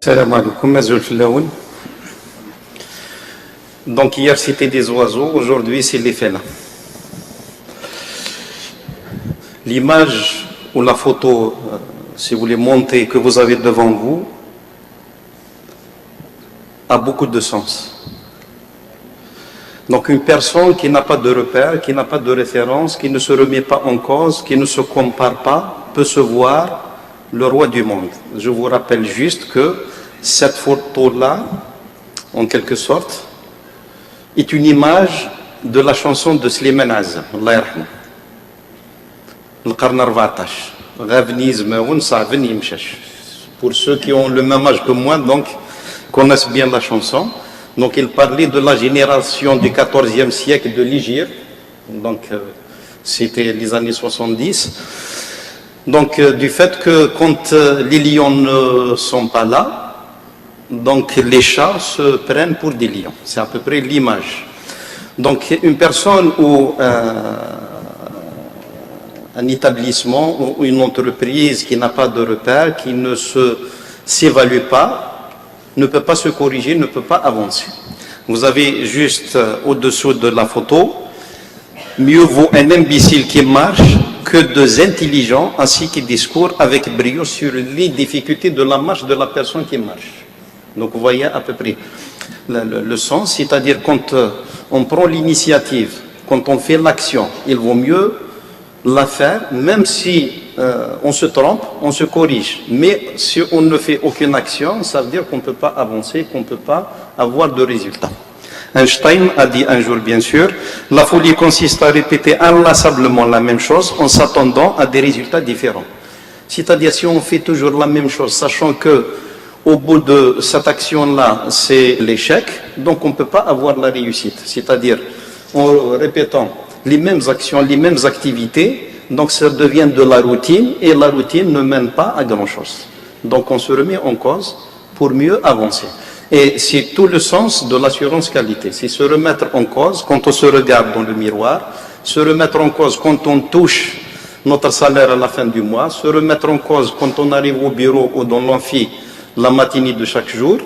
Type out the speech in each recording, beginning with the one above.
Salam alaikum, Mazul Filaoun. Donc hier c'était des oiseaux, aujourd'hui c'est les félins. L'image ou la photo, si vous voulez monter, que vous avez devant vous, a beaucoup de sens. Donc une personne qui n'a pas de repère, qui n'a pas de référence, qui ne se remet pas en cause, qui ne se compare pas, peut se voir le roi du monde. Je vous rappelle juste que cette photo-là, en quelque sorte, est une image de la chanson de Slimane Azza, Allah yarhamou. القرن 14 غابني زماون صعبني يمشاش. Pour ceux qui ont le même âge que moi, donc connaissent bien la chanson. Donc il parlait de la génération du 14e siècle de l'Hégire. Donc c'était les années 70. Donc du fait que quand les lions ne sont pas là, donc les chats se prennent pour des lions. C'est à peu près l'image. Donc une personne ou un établissement ou une entreprise qui n'a pas de repère, qui ne s'évalue pas, ne peut pas se corriger, ne peut pas avancer. Vous avez juste au-dessous de la photo, mieux vaut un imbécile qui marche que deux intelligents ainsi qui discourent avec brio sur les difficultés de la marche de la personne qui marche. Donc vous voyez à peu près le sens, c'est-à-dire quand on prend l'initiative, quand on fait l'action, il vaut mieux la faire, même si on se trompe, on se corrige. Mais si on ne fait aucune action, ça veut dire qu'on ne peut pas avancer, qu'on ne peut pas avoir de résultat. Einstein a dit un jour, bien sûr, la folie consiste à répéter inlassablement la même chose en s'attendant à des résultats différents. C'est-à-dire si on fait toujours la même chose, sachant que au bout de cette action-là, c'est l'échec, donc on ne peut pas avoir la réussite. C'est-à-dire en répétant les mêmes actions, les mêmes activités, donc ça devient de la routine, et la routine ne mène pas à grand-chose. Donc on se remet en cause pour mieux avancer. Et c'est tout le sens de l'assurance qualité, c'est se remettre en cause quand on se regarde dans le miroir, se remettre en cause quand on touche notre salaire à la fin du mois, se remettre en cause quand on arrive au bureau ou dans l'amphi la matinée de chaque jour,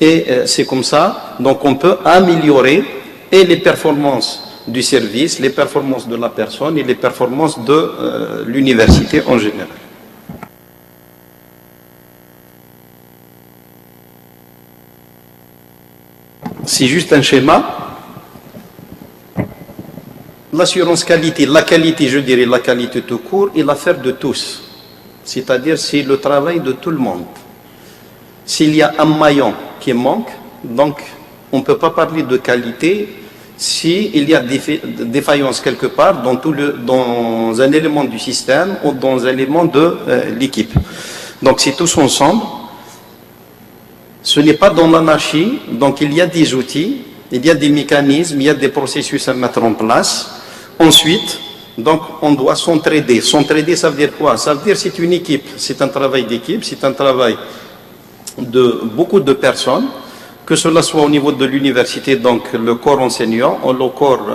et c'est comme ça, donc on peut améliorer et les performances du service, les performances de la personne et les performances de l'université en général. C'est juste un schéma. L'assurance qualité, la qualité, je dirais la qualité tout court, est l'affaire de tous. C'est-à-dire c'est le travail de tout le monde. S'il y a un maillon qui manque, donc on ne peut pas parler de qualité s'il y a des défaillances quelque part dans un élément du système ou dans un élément de l'équipe. Donc c'est tous ensemble. Ce n'est pas dans l'anarchie, donc il y a des outils, il y a des mécanismes, il y a des processus à mettre en place. Ensuite, donc on doit s'entraider. S'entraider, ça veut dire quoi? Ça veut dire c'est une équipe, c'est un travail d'équipe, c'est un travail de beaucoup de personnes, que cela soit au niveau de l'université, donc le corps enseignant, ou le corps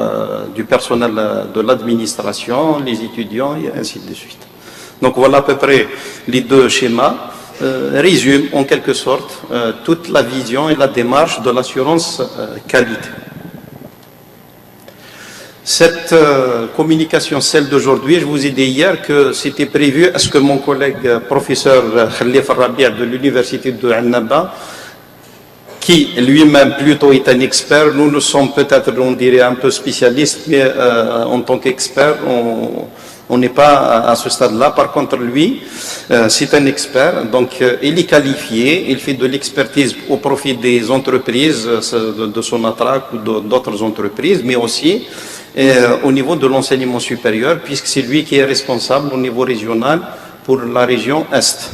du personnel de l'administration, les étudiants, et ainsi de suite. Donc voilà à peu près les deux schémas. Résume en quelque sorte toute la vision et la démarche de l'assurance qualité. Cette communication, celle d'aujourd'hui, je vous ai dit hier que c'était prévu à ce que mon collègue professeur Khalif Rabia de l'université de Annaba, qui lui-même plutôt est un expert, nous sommes peut-être, on dirait, un peu spécialistes, mais en tant qu'expert, on n'est pas à ce stade-là. Par contre, lui, c'est un expert, donc il est qualifié, il fait de l'expertise au profit des entreprises, de Sonatrach ou d'autres entreprises, mais aussi au niveau de l'enseignement supérieur, puisque c'est lui qui est responsable au niveau régional pour la région Est.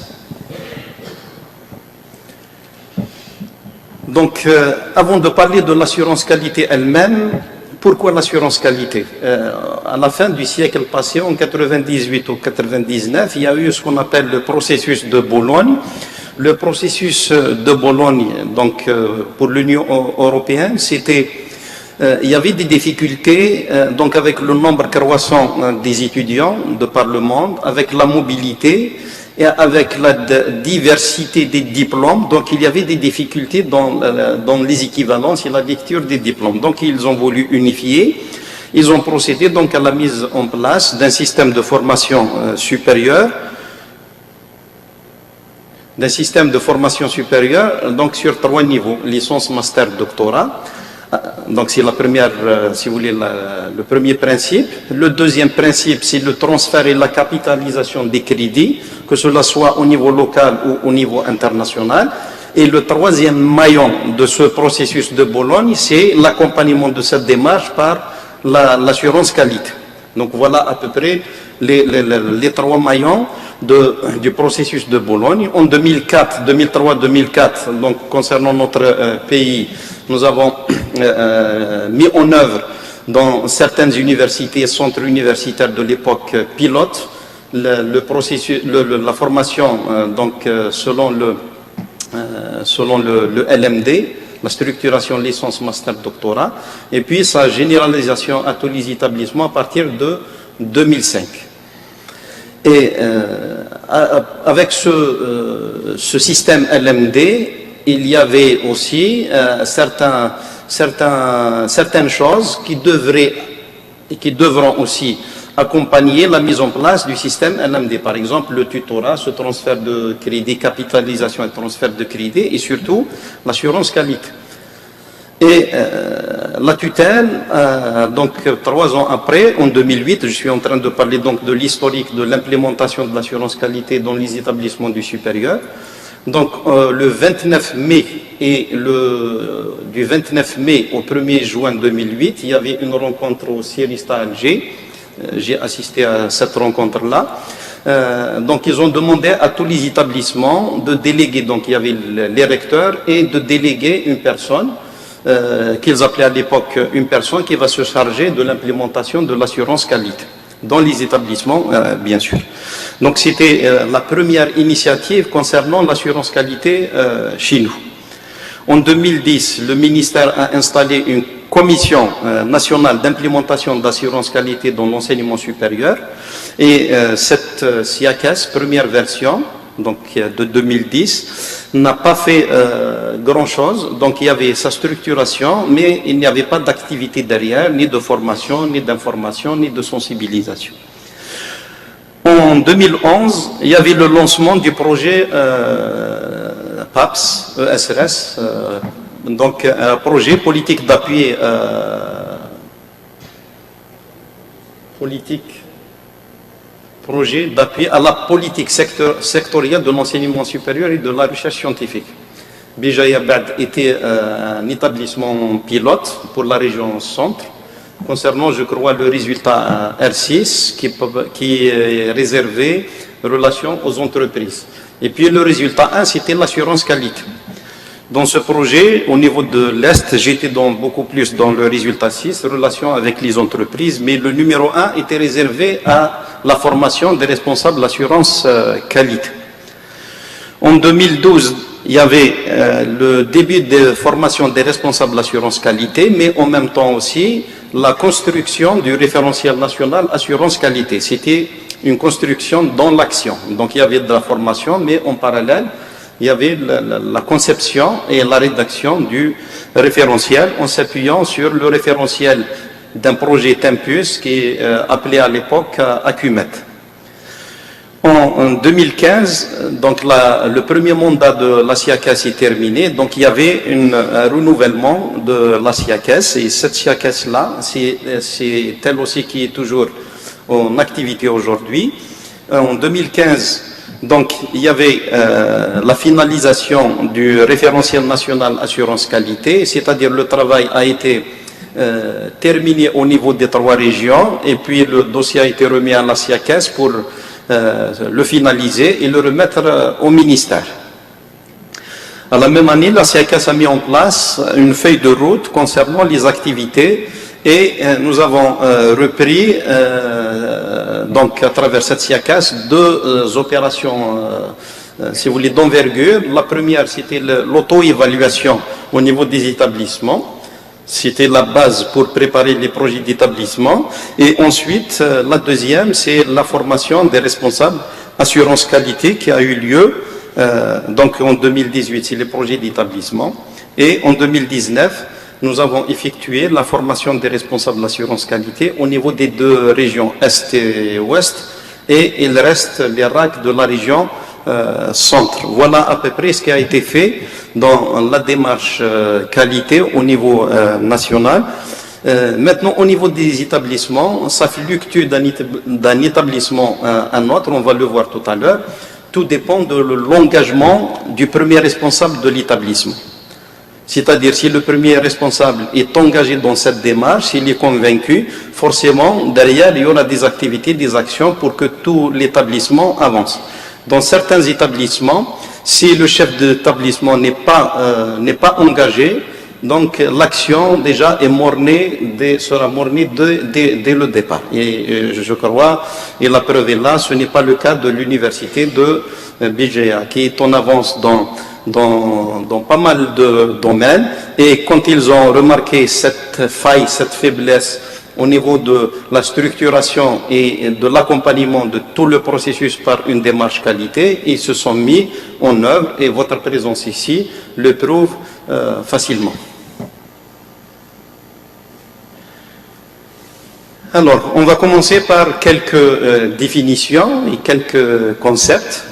Donc, avant de parler de l'assurance qualité elle-même, pourquoi l'assurance qualité? À la fin du siècle passé, en 98 ou 99, il y a eu ce qu'on appelle le processus de Bologne. Le processus de Bologne, donc pour l'Union européenne, c'était, il y avait des difficultés, donc avec le nombre croissant des étudiants de par le monde, avec la mobilité, et avec la diversité des diplômes, donc il y avait des difficultés dans les équivalences et la lecture des diplômes. Donc ils ont voulu unifier. Ils ont procédé donc à la mise en place d'un système de formation supérieure, donc sur 3 niveaux, licence, master, doctorat. Donc c'est la première, si vous voulez, le premier principe. Le deuxième principe, c'est le transfert et la capitalisation des crédits, que cela soit au niveau local ou au niveau international. Et le troisième maillon de ce processus de Bologne, c'est l'accompagnement de cette démarche par l'assurance qualité. Donc voilà à peu près les 3 maillons du processus de Bologne. En 2003-2004, donc concernant notre pays, nous avons mis en œuvre dans certaines universités et centres universitaires de l'époque pilote le processus, la formation donc selon le LMD, la structuration licence, master, doctorat, et puis sa généralisation à tous les établissements à partir de 2005. Et avec ce système LMD, il y avait aussi certaines choses qui devraient et qui devront aussi accompagner la mise en place du système LMD. Par exemple, le tutorat, ce transfert de crédit, capitalisation et transfert de crédit, et surtout l'assurance qualité. Et la tutelle, donc 3 ans après, en 2008, je suis en train de parler donc de l'historique de l'implémentation de l'assurance qualité dans les établissements du supérieur. Donc le 29 mai et du 29 mai au 1er juin 2008, il y avait une rencontre au CIRISTA à Alger. J'ai assisté à cette rencontre-là. Donc ils ont demandé à tous les établissements de déléguer, donc il y avait les recteurs, et de déléguer une personne, qu'ils appelaient à l'époque une personne qui va se charger de l'implémentation de l'assurance qualité dans les établissements, bien sûr. Donc c'était la première initiative concernant l'assurance qualité chez nous. En 2010, le ministère a installé une commission nationale d'implémentation de l'assurance qualité dans l'enseignement supérieur, et cette SIACAS, première version, donc de 2010, n'a pas fait grand-chose. Donc il y avait sa structuration, mais il n'y avait pas d'activité derrière, ni de formation, ni d'information, ni de sensibilisation. En 2011, il y avait le lancement du projet PAPS, ESRS, donc un projet politique d'appui projet d'appui à la politique sectorielle de l'enseignement supérieur et de la recherche scientifique. Bijaya Bad était un établissement pilote pour la région centre, concernant, je crois, le résultat R6 qui est réservé relation aux entreprises. Et puis le résultat 1, c'était l'assurance qualité. Dans ce projet, au niveau de l'Est, j'étais beaucoup plus dans le résultat 6, relation avec les entreprises, mais le numéro 1 était réservé à la formation des responsables d'assurance qualité. En 2012, il y avait le début de formation des responsables d'assurance qualité, mais en même temps aussi la construction du référentiel national assurance qualité. C'était une construction dans l'action. Donc il y avait de la formation, mais en parallèle, il y avait la conception et la rédaction du référentiel en s'appuyant sur le référentiel d'un projet Tempus qui est appelé à l'époque Acumet. En 2015, donc le premier mandat de la SIACAS est terminé, donc il y avait un renouvellement de la SIACAS, et cette SIACAS-là, c'est elle aussi qui est toujours en activité aujourd'hui. En 2015, donc il y avait la finalisation du référentiel national assurance qualité, c'est-à-dire le travail a été terminé au niveau des 3 régions, et puis le dossier a été remis à la SIACAS pour le finaliser et le remettre au ministère. À la même année, la SIACAS a mis en place une feuille de route concernant les activités, et nous avons repris donc à travers cette SIACAS 2 opérations, si vous voulez, d'envergure. La première, c'était l'auto-évaluation au niveau des établissements. C'était la base pour préparer les projets d'établissement. Et ensuite, la deuxième, c'est la formation des responsables assurance qualité qui a eu lieu donc en 2018, c'est le projet d'établissement, et en 2019, nous avons effectué la formation des responsables d'assurance qualité au niveau des deux régions, Est et Ouest, et il reste les RAC de la région centre. Voilà à peu près ce qui a été fait dans la démarche qualité au niveau national. Maintenant, au niveau des établissements, ça fluctue d'un établissement à un autre, on va le voir tout à l'heure. Tout dépend de l'engagement du premier responsable de l'établissement. C'est-à-dire, si le premier responsable est engagé dans cette démarche, s'il est convaincu, forcément, derrière, il y aura des activités, des actions pour que tout l'établissement avance. Dans certains établissements, si le chef d'établissement n'est pas engagé, donc l'action déjà est sera mornée dès le départ. Et je crois, et la preuve est là, ce n'est pas le cas de l'université de BGA, qui est en avance dans pas mal de domaines. Et quand ils ont remarqué cette faille, cette faiblesse au niveau de la structuration et de l'accompagnement de tout le processus par une démarche qualité, ils se sont mis en œuvre, et votre présence ici le prouve facilement. Alors, on va commencer par quelques définitions et quelques concepts.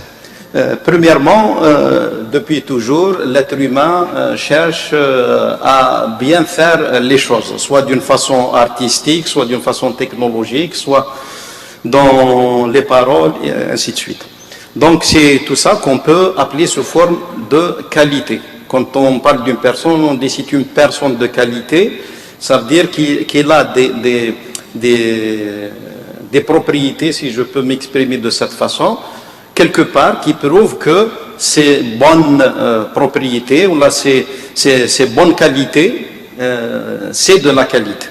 Premièrement, depuis toujours, l'être humain cherche à bien faire les choses, soit d'une façon artistique, soit d'une façon technologique, soit dans les paroles, et ainsi de suite. Donc, c'est tout ça qu'on peut appeler sous forme de qualité. Quand on parle d'une personne, on dit c'est une personne de qualité, ça veut dire qu'il a des propriétés, si je peux m'exprimer de cette façon, quelque part, qui prouvent que ces bonnes propriétés, ou là, ces bonnes qualités, c'est de la qualité.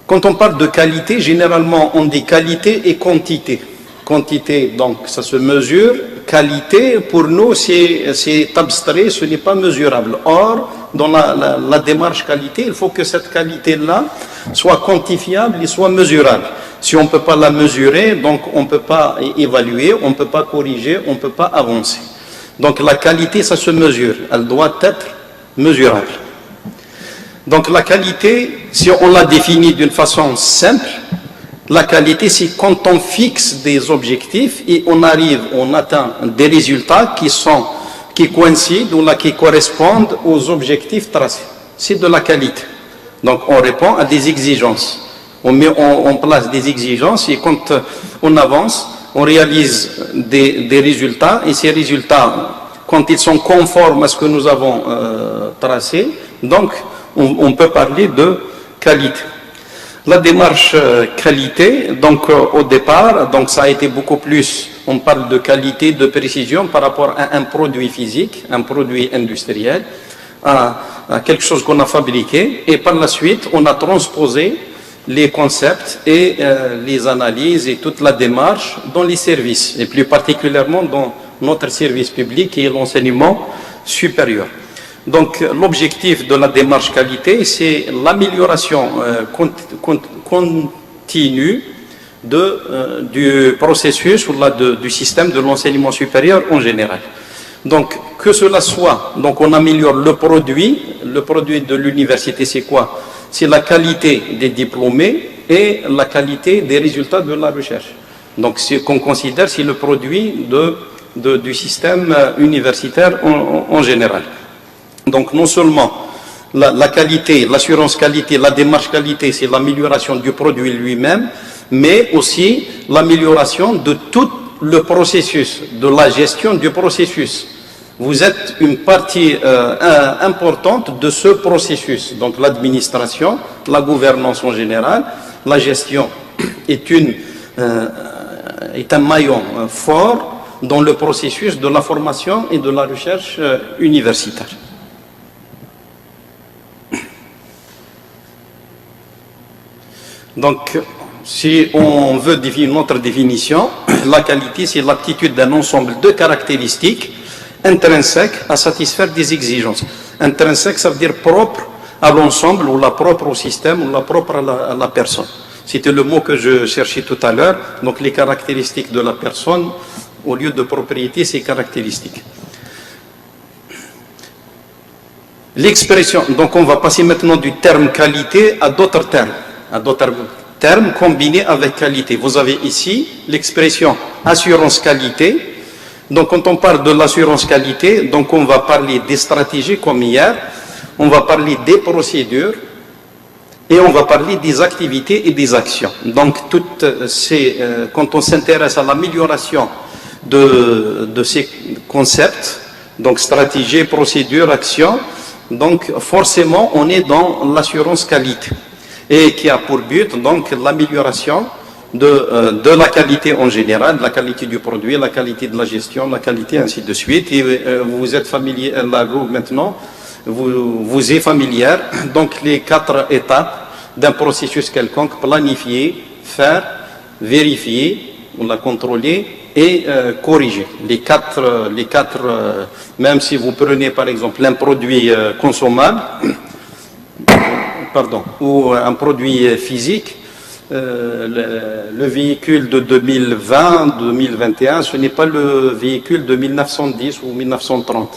Quand on parle de qualité, généralement, on dit qualité et quantité. Quantité, donc, ça se mesure. Qualité, pour nous, c'est abstrait, ce n'est pas mesurable. Or, dans la démarche qualité, il faut que cette qualité-là soit quantifiable et soit mesurable. Si on ne peut pas la mesurer, donc on ne peut pas évaluer, on ne peut pas corriger, on ne peut pas avancer. Donc la qualité, ça se mesure, elle doit être mesurable. Donc la qualité, si on la définit d'une façon simple, la qualité, c'est quand on fixe des objectifs et on atteint des résultats qui coïncident ou là, qui correspondent aux objectifs tracés. C'est de la qualité. Donc on répond à des exigences. On met en place des exigences et quand on avance, on réalise des résultats, et ces résultats, quand ils sont conformes à ce que nous avons tracé, donc on peut parler de qualité. La démarche qualité, donc au départ, donc ça a été beaucoup plus, on parle de qualité, de précision par rapport à un produit physique, un produit industriel, à quelque chose qu'on a fabriqué, et par la suite, on a transposé les concepts et les analyses et toute la démarche dans les services, et plus particulièrement dans notre service public qui est l'enseignement supérieur. Donc l'objectif de la démarche qualité, c'est l'amélioration continue du processus ou du système de l'enseignement supérieur en général. Donc que cela soit, donc on améliore le produit de l'université, c'est quoi? C'est la qualité des diplômés et la qualité des résultats de la recherche. Donc ce qu'on considère, c'est le produit du système universitaire en général. Donc non seulement la qualité, l'assurance qualité, la démarche qualité, c'est l'amélioration du produit lui-même, mais aussi l'amélioration de tout le processus, de la gestion du processus. Vous êtes une partie importante de ce processus. Donc l'administration, la gouvernance en général, la gestion est un maillon fort dans le processus de la formation et de la recherche universitaire. Donc, si on veut définir notre définition, la qualité, c'est l'aptitude d'un ensemble de caractéristiques intrinsèques à satisfaire des exigences. Intrinsèque, ça veut dire propre à l'ensemble, ou la propre au système, ou la propre à la personne. C'était le mot que je cherchais tout à l'heure. Donc les caractéristiques de la personne, au lieu de propriété, c'est caractéristiques. L'expression, donc on va passer maintenant du terme qualité à d'autres termes combinés avec qualité. Vous avez ici l'expression assurance qualité. Donc quand on parle de l'assurance qualité, donc on va parler des stratégies comme hier, on va parler des procédures et on va parler des activités et des actions. Donc toutes ces, quand on s'intéresse à l'amélioration de ces concepts, donc stratégie, procédure, action, donc forcément on est dans l'assurance qualité et qui a pour but donc l'amélioration de la qualité en général, la qualité du produit, la qualité de la gestion, la qualité ainsi de suite. Et vous êtes familier là maintenant, vous êtes familière donc les 4 étapes d'un processus quelconque: planifier, faire, vérifier, on l'a contrôlé et corriger. Les quatre même si vous prenez par exemple un produit consommable, pardon, ou un produit physique, le véhicule de 2020, 2021, ce n'est pas le véhicule de 1910 ou 1930.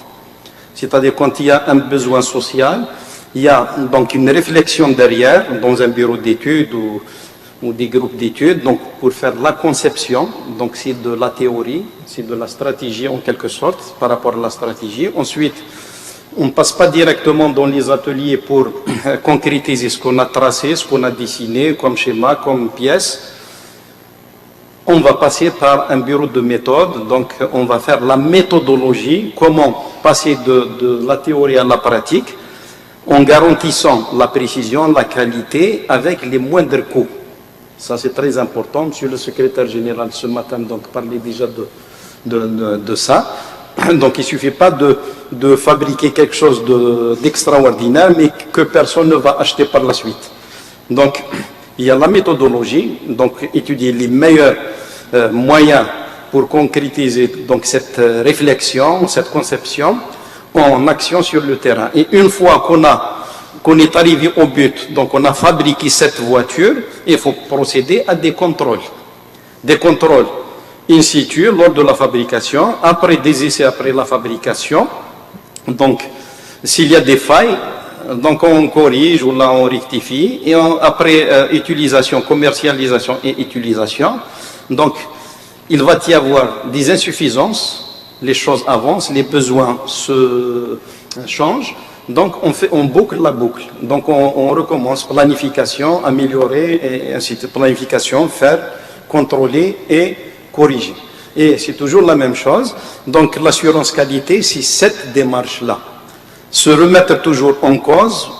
C'est-à-dire quand il y a un besoin social, il y a donc une réflexion derrière dans un bureau d'études ou des groupes d'études, donc pour faire la conception, donc c'est de la théorie, c'est de la stratégie en quelque sorte par rapport à la stratégie. Ensuite, on ne passe pas directement dans les ateliers pour concrétiser ce qu'on a tracé, ce qu'on a dessiné comme schéma, comme pièce. On va passer par un bureau de méthode, donc on va faire la méthodologie, comment passer de la théorie à la pratique, en garantissant la précision, la qualité, avec les moindres coûts. Ça c'est très important. Monsieur le secrétaire général ce matin donc parlait déjà de ça. Donc il ne suffit pas de fabriquer quelque chose d'extraordinaire, mais que personne ne va acheter par la suite. Donc il y a la méthodologie, donc étudier les meilleurs moyens pour concrétiser donc cette réflexion, cette conception en action sur le terrain. Et une fois qu'on est arrivé au but, donc on a fabriqué cette voiture, il faut procéder à des contrôles. Des contrôles in situ lors de la fabrication, après des essais après la fabrication. Donc s'il y a des failles, donc on corrige ou là on rectifie, et après utilisation, commercialisation et utilisation, donc il va y avoir des insuffisances, les choses avancent, les besoins se changent, donc on boucle la boucle, donc on recommence, planification, améliorer, et ainsi de suite, planification, faire, contrôler et corriger. Et c'est toujours la même chose. Donc l'assurance qualité, c'est cette démarche-là. Se remettre toujours en cause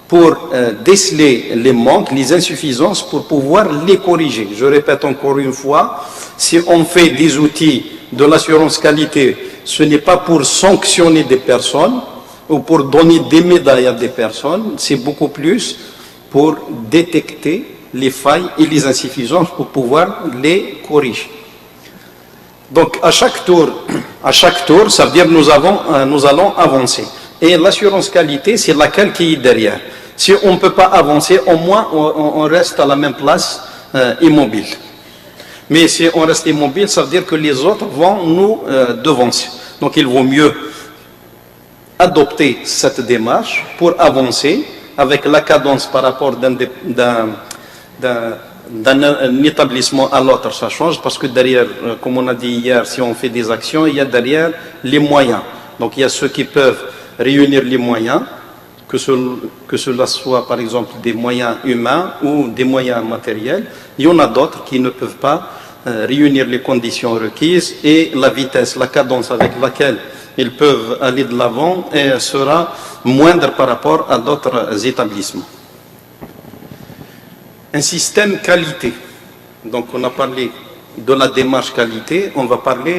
pour déceler les manques, les insuffisances, pour pouvoir les corriger. Je répète encore une fois, si on fait des outils de l'assurance qualité, ce n'est pas pour sanctionner des personnes ou pour donner des médailles à des personnes, c'est beaucoup plus pour détecter les failles et les insuffisances pour pouvoir les corriger. Donc à chaque tour, ça veut dire nous allons avancer. Et l'assurance qualité, c'est laquelle qui est derrière. Si on ne peut pas avancer, au moins on reste à la même place immobile. Mais si on reste immobile, ça veut dire que les autres vont nous devancer. Donc il vaut mieux adopter cette démarche pour avancer avec la cadence par rapport d'un établissement à l'autre, ça change, parce que derrière, comme on a dit hier, si on fait des actions, il y a derrière les moyens. Donc il y a ceux qui peuvent réunir les moyens, que cela soit par exemple des moyens humains ou des moyens matériels. Il y en a d'autres qui ne peuvent pas réunir les conditions requises, et la vitesse, la cadence avec laquelle ils peuvent aller de l'avant sera moindre par rapport à d'autres établissements. Un système qualité. Donc on a parlé de la démarche qualité, on va parler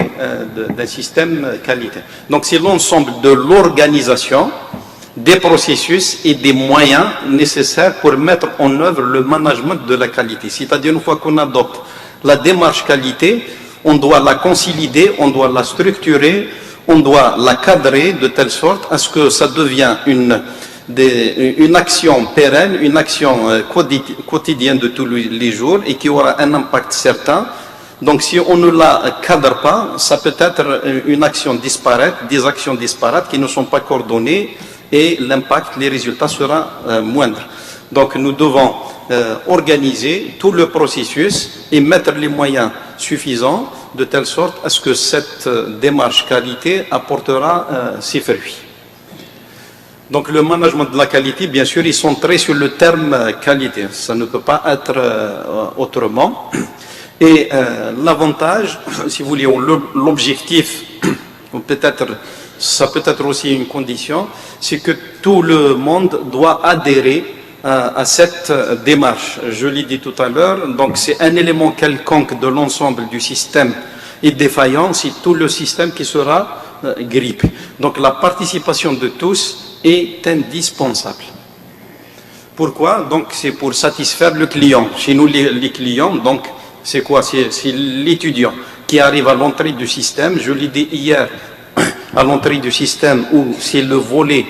d'un système qualité. Donc c'est l'ensemble de l'organisation, des processus et des moyens nécessaires pour mettre en œuvre le management de la qualité. C'est-à-dire une fois qu'on adopte la démarche qualité, on doit la consolider, on doit la structurer, on doit la cadrer de telle sorte à ce que ça devienne une action pérenne, une action quotidienne de tous les jours et qui aura un impact certain. Donc si on ne la cadre pas, ça peut être une action disparate, des actions disparates qui ne sont pas coordonnées et l'impact, les résultats sera moindre. Donc nous devons organiser tout le processus et mettre les moyens suffisants de telle sorte à ce que cette démarche qualité apportera ses fruits. Donc le management de la qualité, bien sûr, ils sont très sur le terme qualité. Ça ne peut pas être autrement. Et l'avantage, si vous voulez, l'objectif, peut-être, ça peut être aussi une condition, c'est que tout le monde doit adhérer à cette démarche. Je l'ai dit tout à l'heure, donc c'est un élément quelconque de l'ensemble du système est défaillant, c'est tout le système qui sera grippé. Donc la participation de tous est indispensable. Pourquoi? Donc c'est pour satisfaire le client. Chez nous, les clients, donc c'est quoi? C'est l'étudiant qui arrive à l'entrée du système. Je l'ai dit hier, à l'entrée du système où c'est le volet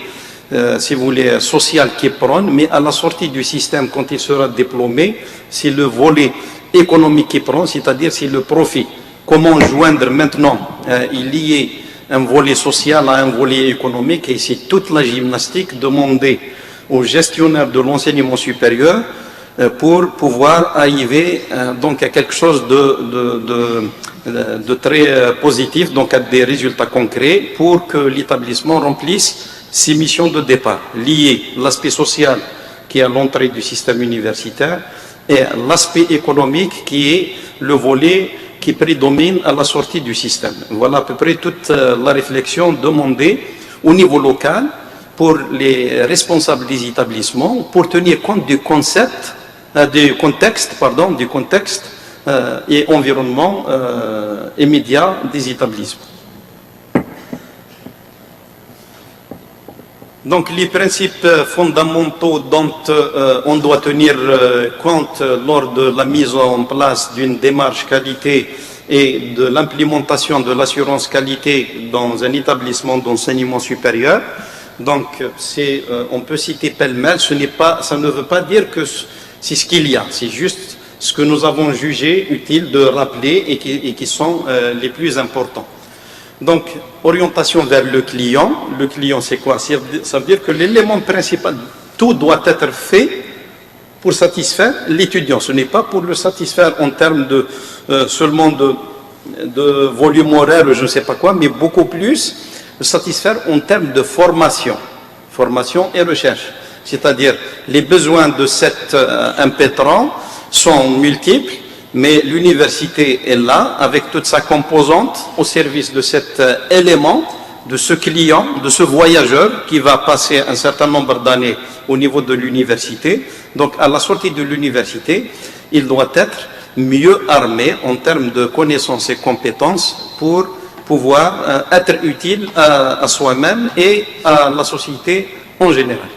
si vous voulez, social qui prône, mais à la sortie du système, quand il sera diplômé, c'est le volet économique qui prône, c'est-à-dire c'est le profit. Comment joindre maintenant, il y ait un volet social à un volet économique, et c'est toute la gymnastique demandée aux gestionnaires de l'enseignement supérieur pour pouvoir arriver donc à quelque chose de très positif, donc à des résultats concrets pour que l'établissement remplisse ses missions de départ, liées à l'aspect social qui est à l'entrée du système universitaire et l'aspect économique qui est le volet qui prédomine à la sortie du système. Voilà à peu près toute la réflexion demandée au niveau local pour les responsables des établissements pour tenir compte du contexte et environnement immédiat des établissements. Donc les principes fondamentaux dont on doit tenir compte lors de la mise en place d'une démarche qualité et de l'implémentation de l'assurance qualité dans un établissement d'enseignement supérieur. Donc on peut citer pêle-mêle, ça ne veut pas dire que c'est ce qu'il y a, c'est juste ce que nous avons jugé utile de rappeler et qui sont les plus importants. Donc, orientation vers le client. Le client, c'est quoi? Ça veut dire que l'élément principal, tout doit être fait pour satisfaire l'étudiant. Ce n'est pas pour le satisfaire en termes de seulement de volume horaire, je ne sais pas quoi, mais beaucoup plus le satisfaire en termes de formation et recherche. C'est-à-dire, les besoins de cet impétrant sont multiples, mais l'université est là, avec toute sa composante, au service de cet élément, de ce client, de ce voyageur qui va passer un certain nombre d'années au niveau de l'université. Donc, à la sortie de l'université, il doit être mieux armé en termes de connaissances et compétences pour pouvoir être utile à soi-même et à la société en général.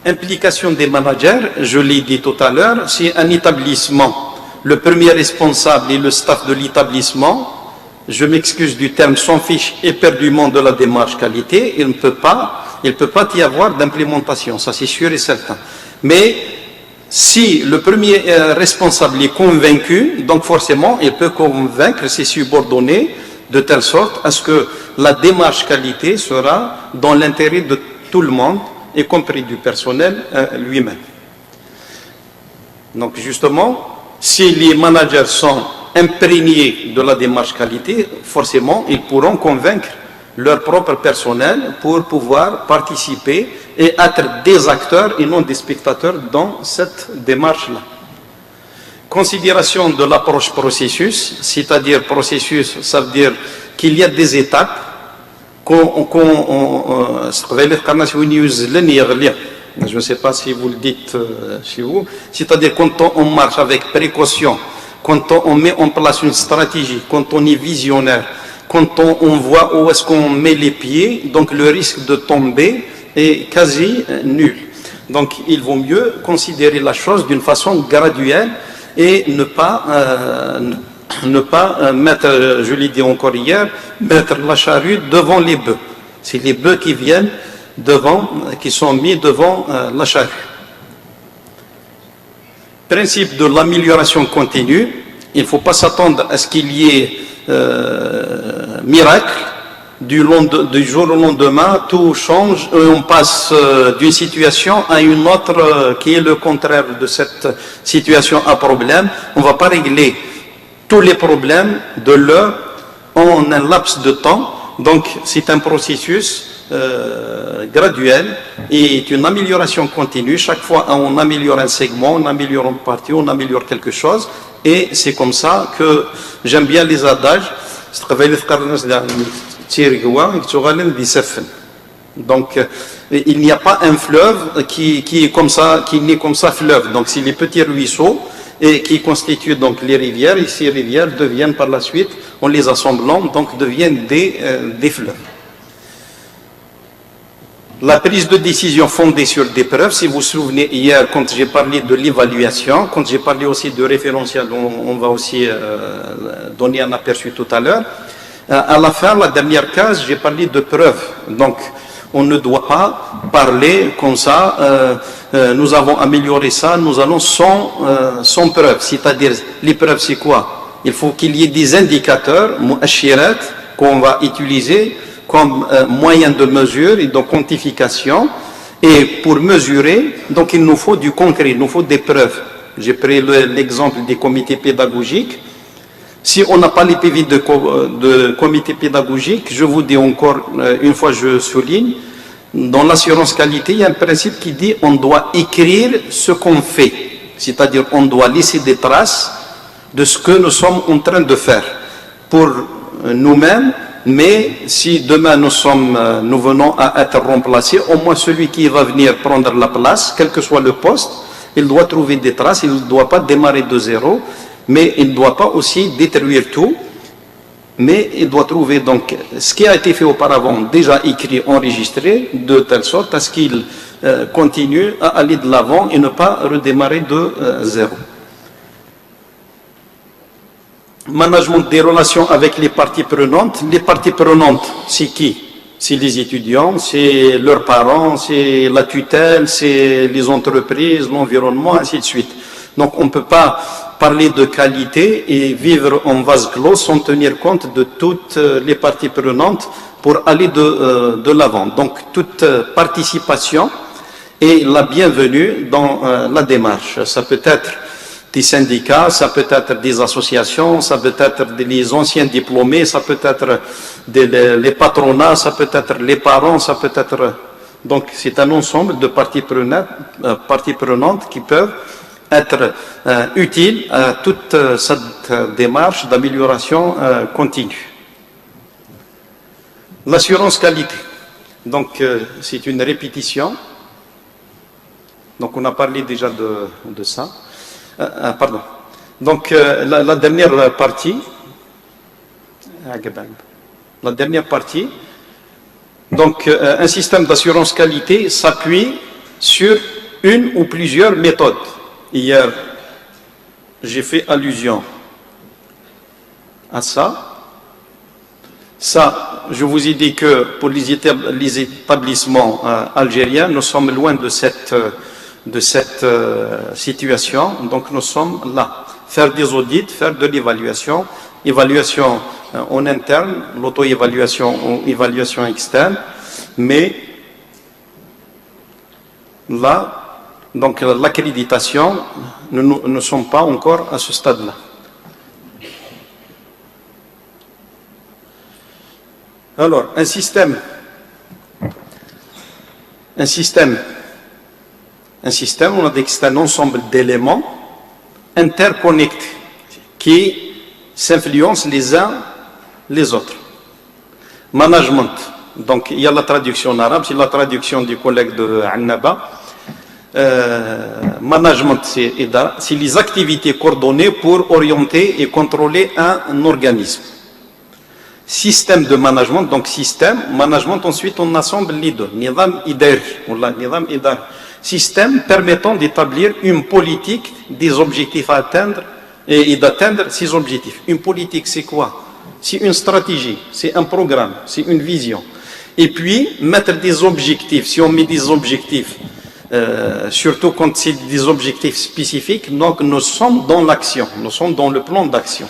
Implication des managers, je l'ai dit tout à l'heure, si un établissement, le premier responsable et le staff de l'établissement, je m'excuse du terme, s'en fiche éperdument de la démarche qualité, il ne peut pas y avoir d'implémentation, ça c'est sûr et certain. Mais si le premier responsable est convaincu, donc forcément il peut convaincre ses subordonnés de telle sorte à ce que la démarche qualité sera dans l'intérêt de tout le monde, y compris du personnel lui-même. Donc justement, si les managers sont imprégnés de la démarche qualité, forcément, ils pourront convaincre leur propre personnel pour pouvoir participer et être des acteurs et non des spectateurs dans cette démarche-là. Considération de l'approche processus, c'est-à-dire processus, ça veut dire qu'il y a des étapes je ne sais pas si vous le dites chez vous, c'est-à-dire quand on marche avec précaution, quand on met en place une stratégie, quand on est visionnaire, quand on voit où est-ce qu'on met les pieds, donc le risque de tomber est quasi nul. Donc il vaut mieux considérer la chose d'une façon graduelle et ne pas mettre, je l'ai dit encore hier, mettre la charrue devant les bœufs. C'est les bœufs qui viennent qui sont mis devant la charrue. Principe de l'amélioration continue, il ne faut pas s'attendre à ce qu'il y ait miracle. Du jour au lendemain, tout change et on passe d'une situation à une autre qui est le contraire de cette situation à problème. On ne va pas régler tous les problèmes de l'heure en un laps de temps. Donc c'est un processus graduel et une amélioration continue. Chaque fois on améliore un segment, on améliore une partie, on améliore quelque chose. Et c'est comme ça que j'aime bien les adages. Donc il n'y a pas un fleuve qui est comme ça, qui n'est comme ça fleuve. Donc c'est les petits ruisseaux et qui constituent donc les rivières, et ces rivières deviennent par la suite, en les assemblant, donc deviennent des fleuves. La prise de décision fondée sur des preuves, si vous vous souvenez hier quand j'ai parlé de l'évaluation, quand j'ai parlé aussi de référentiel, on va aussi donner un aperçu tout à l'heure. À la fin, la dernière case, j'ai parlé de preuves. Donc, on ne doit pas parler comme ça, nous avons amélioré ça, nous allons sans preuve. C'est-à-dire, les preuves, c'est quoi? Il faut qu'il y ait des indicateurs, mu'ashirat, qu'on va utiliser comme moyen de mesure et de quantification. Et pour mesurer, donc il nous faut du concret, il nous faut des preuves. J'ai pris l'exemple des comités pédagogiques. Si on n'a pas les PV de comité pédagogique, je vous dis encore une fois, je souligne, dans l'assurance qualité, il y a un principe qui dit on doit écrire ce qu'on fait. C'est-à-dire on doit laisser des traces de ce que nous sommes en train de faire pour nous-mêmes, mais si demain nous venons à être remplacés, au moins celui qui va venir prendre la place, quel que soit le poste, il doit trouver des traces, il ne doit pas démarrer de zéro, mais il ne doit pas aussi détruire tout, mais il doit trouver donc ce qui a été fait auparavant, déjà écrit, enregistré, de telle sorte à ce qu'il continue à aller de l'avant et ne pas redémarrer de zéro. Management des relations avec les parties prenantes. Les parties prenantes, c'est qui? C'est les étudiants, c'est leurs parents, c'est la tutelle, c'est les entreprises, l'environnement, ainsi de suite. Donc on ne peut pas parler de qualité et vivre en vase clos sans tenir compte de toutes les parties prenantes pour aller de l'avant. Donc toute participation est la bienvenue dans la démarche. Ça peut être des syndicats, ça peut être des associations, ça peut être les anciens diplômés, ça peut être les patronats, ça peut être les parents, ça peut être... Donc c'est un ensemble de parties prenantes qui peuvent être utiles à toute cette démarche d'amélioration continue. L'assurance qualité. Donc c'est une répétition. Donc on a parlé déjà de ça. Pardon. Donc la dernière partie, donc un système d'assurance qualité s'appuie sur une ou plusieurs méthodes. Hier, j'ai fait allusion à ça. Ça, je vous ai dit que pour les établissements algériens, nous sommes loin de cette situation. Donc nous sommes là. Faire des audits, faire de l'évaluation, évaluation en interne, l'auto-évaluation ou évaluation externe. Mais là, donc l'accréditation, nous ne sommes pas encore à ce stade-là. Alors, un système, on a dit que c'est un ensemble d'éléments interconnectés qui s'influencent les uns les autres. Management, donc il y a la traduction en arabe, c'est la traduction du collègue de Annaba. Management, c'est les activités coordonnées pour orienter et contrôler un organisme. Système de management, donc système, management, ensuite on assemble les deux. Nidam idar, nidam idar. Système permettant d'établir une politique des objectifs à atteindre et d'atteindre ces objectifs. Une politique, c'est quoi? C'est une stratégie, c'est un programme, c'est une vision. Et puis, mettre des objectifs. Si on met des objectifs, surtout quand c'est des objectifs spécifiques, donc nous sommes dans l'action, nous sommes dans le plan d'action.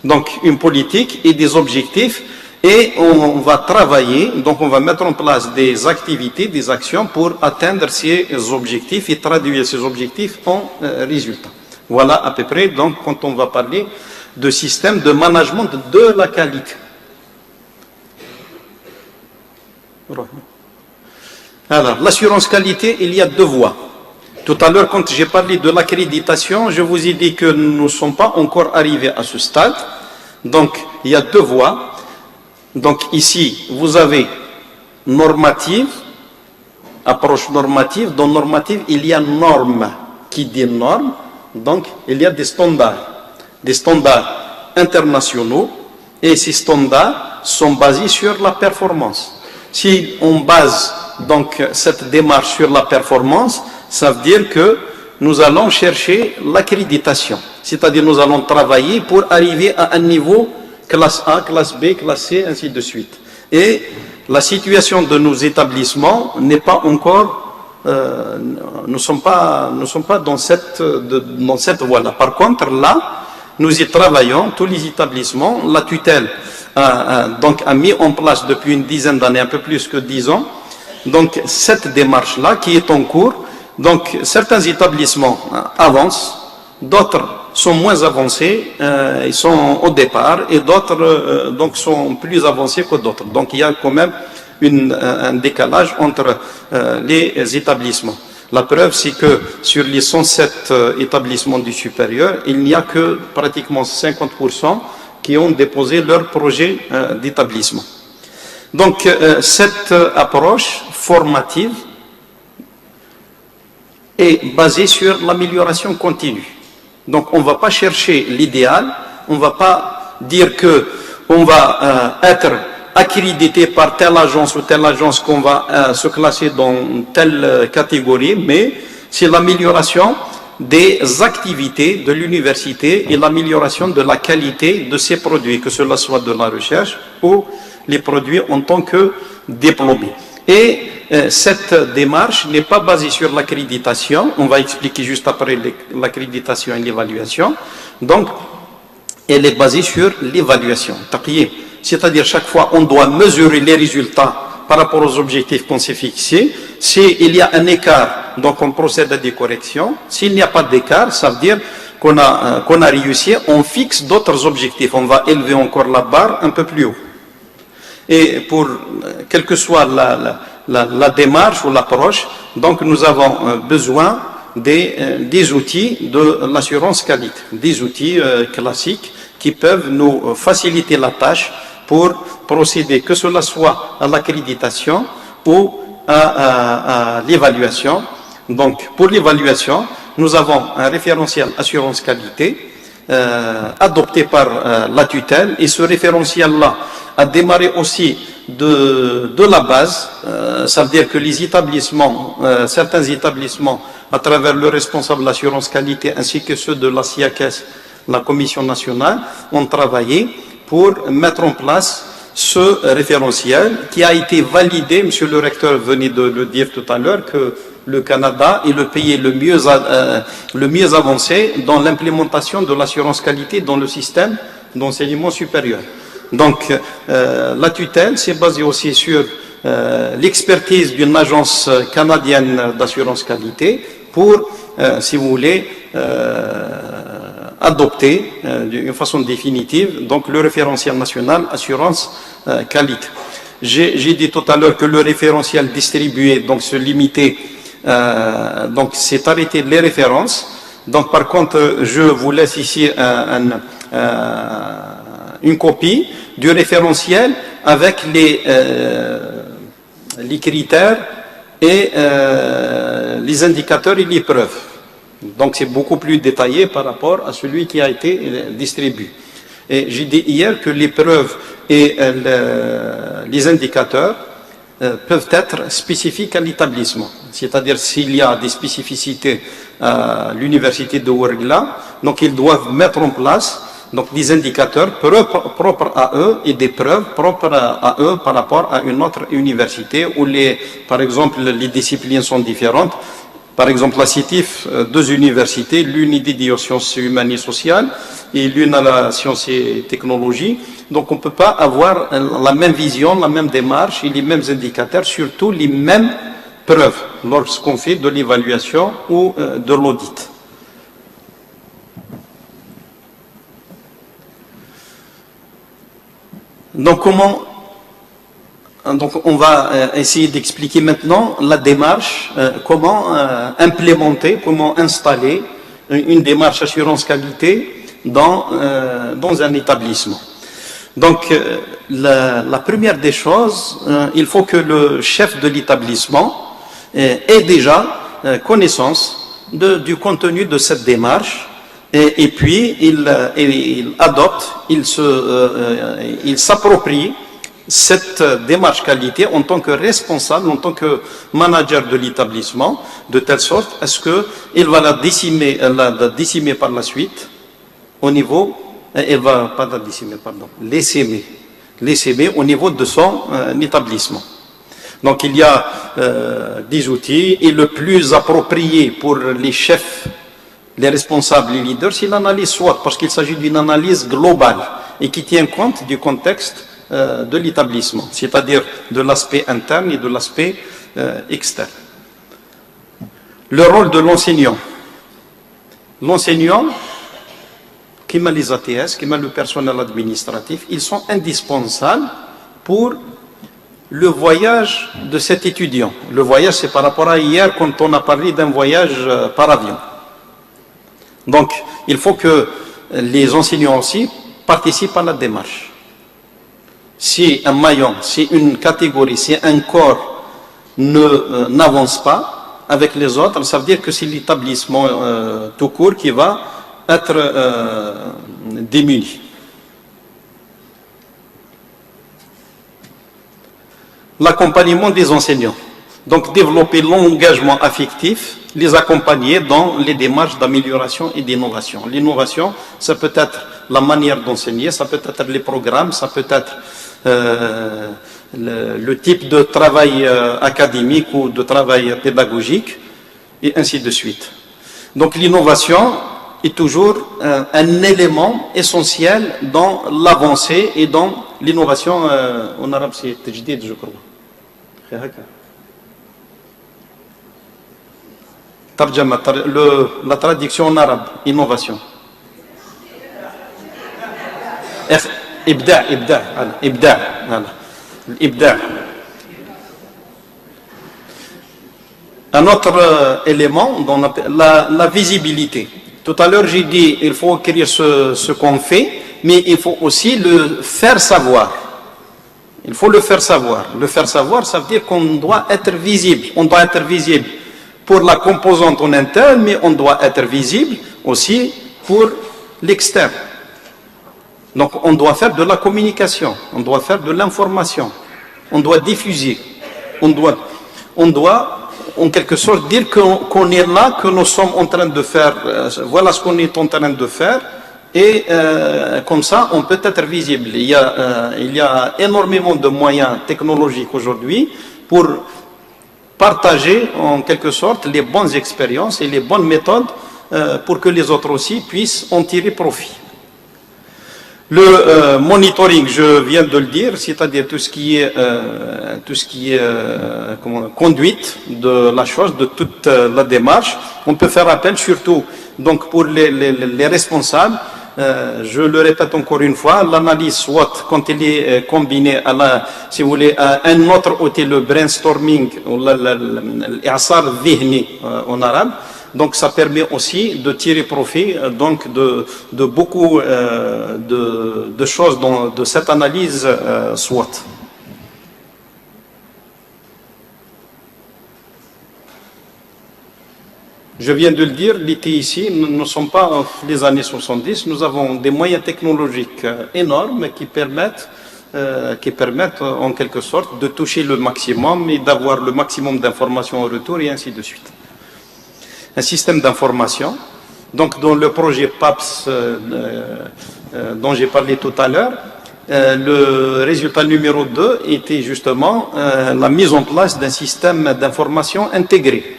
Donc, une politique et des objectifs, et on va travailler, donc on va mettre en place des activités, des actions pour atteindre ces objectifs et traduire ces objectifs en résultats. Voilà à peu près, donc, quand on va parler de système de management de la qualité. Alors, l'assurance qualité, il y a deux voies. Tout à l'heure, quand j'ai parlé de l'accréditation, je vous ai dit que nous ne sommes pas encore arrivés à ce stade. Donc, il y a deux voies. Donc, ici, vous avez normative, approche normative. Dans normative, il y a norme. Qui dit norme? Donc, il y a des standards internationaux, et ces standards sont basés sur la performance. Si on base donc cette démarche sur la performance, ça veut dire que nous allons chercher l'accréditation. C'est-à-dire nous allons travailler pour arriver à un niveau classe A, classe B, classe C, ainsi de suite. Et la situation de nos établissements n'est pas encore, nous ne sommes pas dans cette voie-là. Par contre, là, nous y travaillons, tous les établissements, la tutelle donc a mis en place depuis une dizaine d'années, un peu plus que 10 ans, donc cette démarche-là qui est en cours. Donc certains établissements avancent, d'autres sont moins avancés, ils sont au départ, et d'autres donc sont plus avancés que d'autres. Donc il y a quand même un décalage entre les établissements. La preuve, c'est que sur les 107 établissements du supérieur, il n'y a que pratiquement 50% qui ont déposé leur projet d'établissement. Donc cette approche formative est basée sur l'amélioration continue. Donc on ne va pas chercher l'idéal, on ne va pas dire que on va être accrédité par telle agence ou telle agence qu'on va se classer dans telle catégorie, mais c'est l'amélioration des activités de l'université et l'amélioration de la qualité de ces produits, que cela soit de la recherche ou les produits en tant que diplômés. Et cette démarche n'est pas basée sur l'accréditation, on va expliquer juste après l'accréditation et l'évaluation. Donc, elle est basée sur l'évaluation. C'est-à-dire chaque fois on doit mesurer les résultats par rapport aux objectifs qu'on s'est fixés. S'il y a un écart, donc on procède à des corrections. S'il n'y a pas d'écart, ça veut dire qu'on a réussi, on fixe d'autres objectifs. On va élever encore la barre un peu plus haut. Et pour quelle que soit la démarche ou l'approche, donc nous avons besoin des outils de l'assurance qualité, des outils classiques qui peuvent nous faciliter la tâche pour procéder, que cela soit à l'accréditation ou à l'évaluation. Donc, pour l'évaluation, nous avons un référentiel assurance qualité adopté par la tutelle, et ce référentiel-là a démarré aussi de la base. Ça veut dire que les établissements, certains établissements, à travers le responsable de l'assurance qualité ainsi que ceux de la CIACES, la Commission nationale, ont travaillé pour mettre en place ce référentiel qui a été validé. Monsieur le recteur venait de le dire tout à l'heure, que le Canada est le pays le mieux avancé dans l'implémentation de l'assurance qualité dans le système d'enseignement supérieur. Donc, la tutelle s'est basée aussi sur l'expertise d'une agence canadienne d'assurance qualité pour, si vous voulez, adopter d'une façon définitive donc le référentiel national assurance qualité. J'ai dit tout à l'heure que le référentiel distribué donc se limitait, donc c'est arrêté les références. Donc par contre, je vous laisse ici une copie du référentiel avec les critères et les indicateurs et les preuves. Donc c'est beaucoup plus détaillé par rapport à celui qui a été distribué. Et j'ai dit hier que les preuves et les indicateurs peuvent être spécifiques à l'établissement. C'est-à-dire s'il y a des spécificités à l'université de Ouargla, donc ils doivent mettre en place donc des indicateurs propres à eux et des preuves propres à eux par rapport à une autre université où par exemple les disciplines sont différentes. Par exemple, la CITIF, deux universités, l'une dédiée aux sciences humaines et sociales et l'une à la science et technologie. Donc on ne peut pas avoir la même vision, la même démarche et les mêmes indicateurs, surtout les mêmes preuves lorsqu'on fait de l'évaluation ou de l'audit. Donc on va essayer d'expliquer maintenant la démarche, comment implémenter, comment installer une démarche assurance qualité dans un établissement. Donc la première des choses, il faut que le chef de l'établissement ait déjà connaissance du contenu de cette démarche et puis il adopte, il s'approprie cette démarche qualité en tant que responsable, en tant que manager de l'établissement, de telle sorte à ce qu'il va la décimer par la suite au niveau, il va pas la décimer, pardon, l'essaimer au niveau de son établissement. Donc il y a des outils et le plus approprié pour les chefs, les responsables, les leaders, c'est l'analyse SWOT, parce qu'il s'agit d'une analyse globale et qui tient compte du contexte de l'établissement, c'est-à-dire de l'aspect interne et de l'aspect externe. Le rôle de l'enseignant. L'enseignant, qui m'a les ATS, qui m'a le personnel administratif, ils sont indispensables pour le voyage de cet étudiant. Le voyage, c'est par rapport à hier quand on a parlé d'un voyage par avion. Donc, il faut que les enseignants aussi participent à la démarche. Si un maillon, si une catégorie, si un corps n'avance pas avec les autres, ça veut dire que c'est l'établissement tout court qui va être démuni. L'accompagnement des enseignants. Donc développer l'engagement affectif, les accompagner dans les démarches d'amélioration et d'innovation. L'innovation, ça peut être la manière d'enseigner, ça peut être les programmes, ça peut être le type de travail académique ou de travail pédagogique, et ainsi de suite. Donc l'innovation est toujours un élément essentiel dans l'avancée et dans l'innovation. En arabe, c'est tajdid, je crois. La traduction en arabe, innovation. إبداع. Un autre élément, la visibilité. Tout à l'heure, j'ai dit il faut écrire ce qu'on fait, mais il faut aussi le faire savoir. Il faut le faire savoir. Le faire savoir, ça veut dire qu'on doit être visible. On doit être visible pour la composante en interne, mais on doit être visible aussi pour l'externe. Donc on doit faire de la communication, on doit faire de l'information, on doit diffuser, on doit en quelque sorte dire qu'on est là, que nous sommes en train de faire, voilà ce qu'on est en train de faire, et comme ça on peut être visible. Il y a énormément de moyens technologiques aujourd'hui pour partager en quelque sorte les bonnes expériences et les bonnes méthodes pour que les autres aussi puissent en tirer profit. Le monitoring, je viens de le dire, c'est-à-dire tout ce qui est conduite de la chose, de toute la démarche. On peut faire appel surtout donc pour les responsables. Je le répète encore une fois, l'analyse SWOT, quand elle est combinée si vous voulez, à un autre outil, le brainstorming, ou l'i'sar dhihni en arabe. Donc ça permet aussi de tirer profit donc de beaucoup de choses de cette analyse SWOT. Je viens de le dire, l'IT ici, nous ne sommes pas les années 70, nous avons des moyens technologiques énormes qui permettent en quelque sorte de toucher le maximum et d'avoir le maximum d'informations en retour et ainsi de suite. Un système d'information, Donc dans le projet PAPS dont j'ai parlé tout à l'heure, le résultat numéro 2 était justement la mise en place d'un système d'information intégré.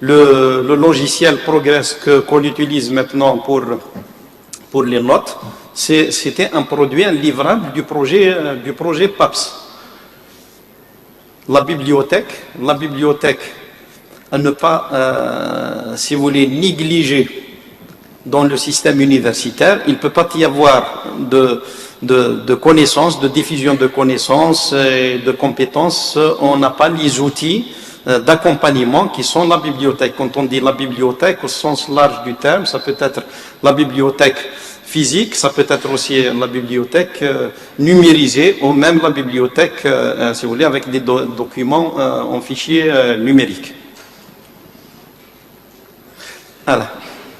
Le logiciel Progress qu'on utilise maintenant pour les notes, c'était un produit, un livrable du projet PAPS. La bibliothèque, à ne pas, si vous voulez, négliger dans le système universitaire. Il ne peut pas y avoir de connaissances, de diffusion de connaissances et de compétences. On n'a pas les outils d'accompagnement qui sont la bibliothèque. Quand on dit la bibliothèque au sens large du terme, ça peut être la bibliothèque physique, ça peut être aussi la bibliothèque numérisée ou même la bibliothèque, si vous voulez, avec des documents en fichier numérique. Voilà.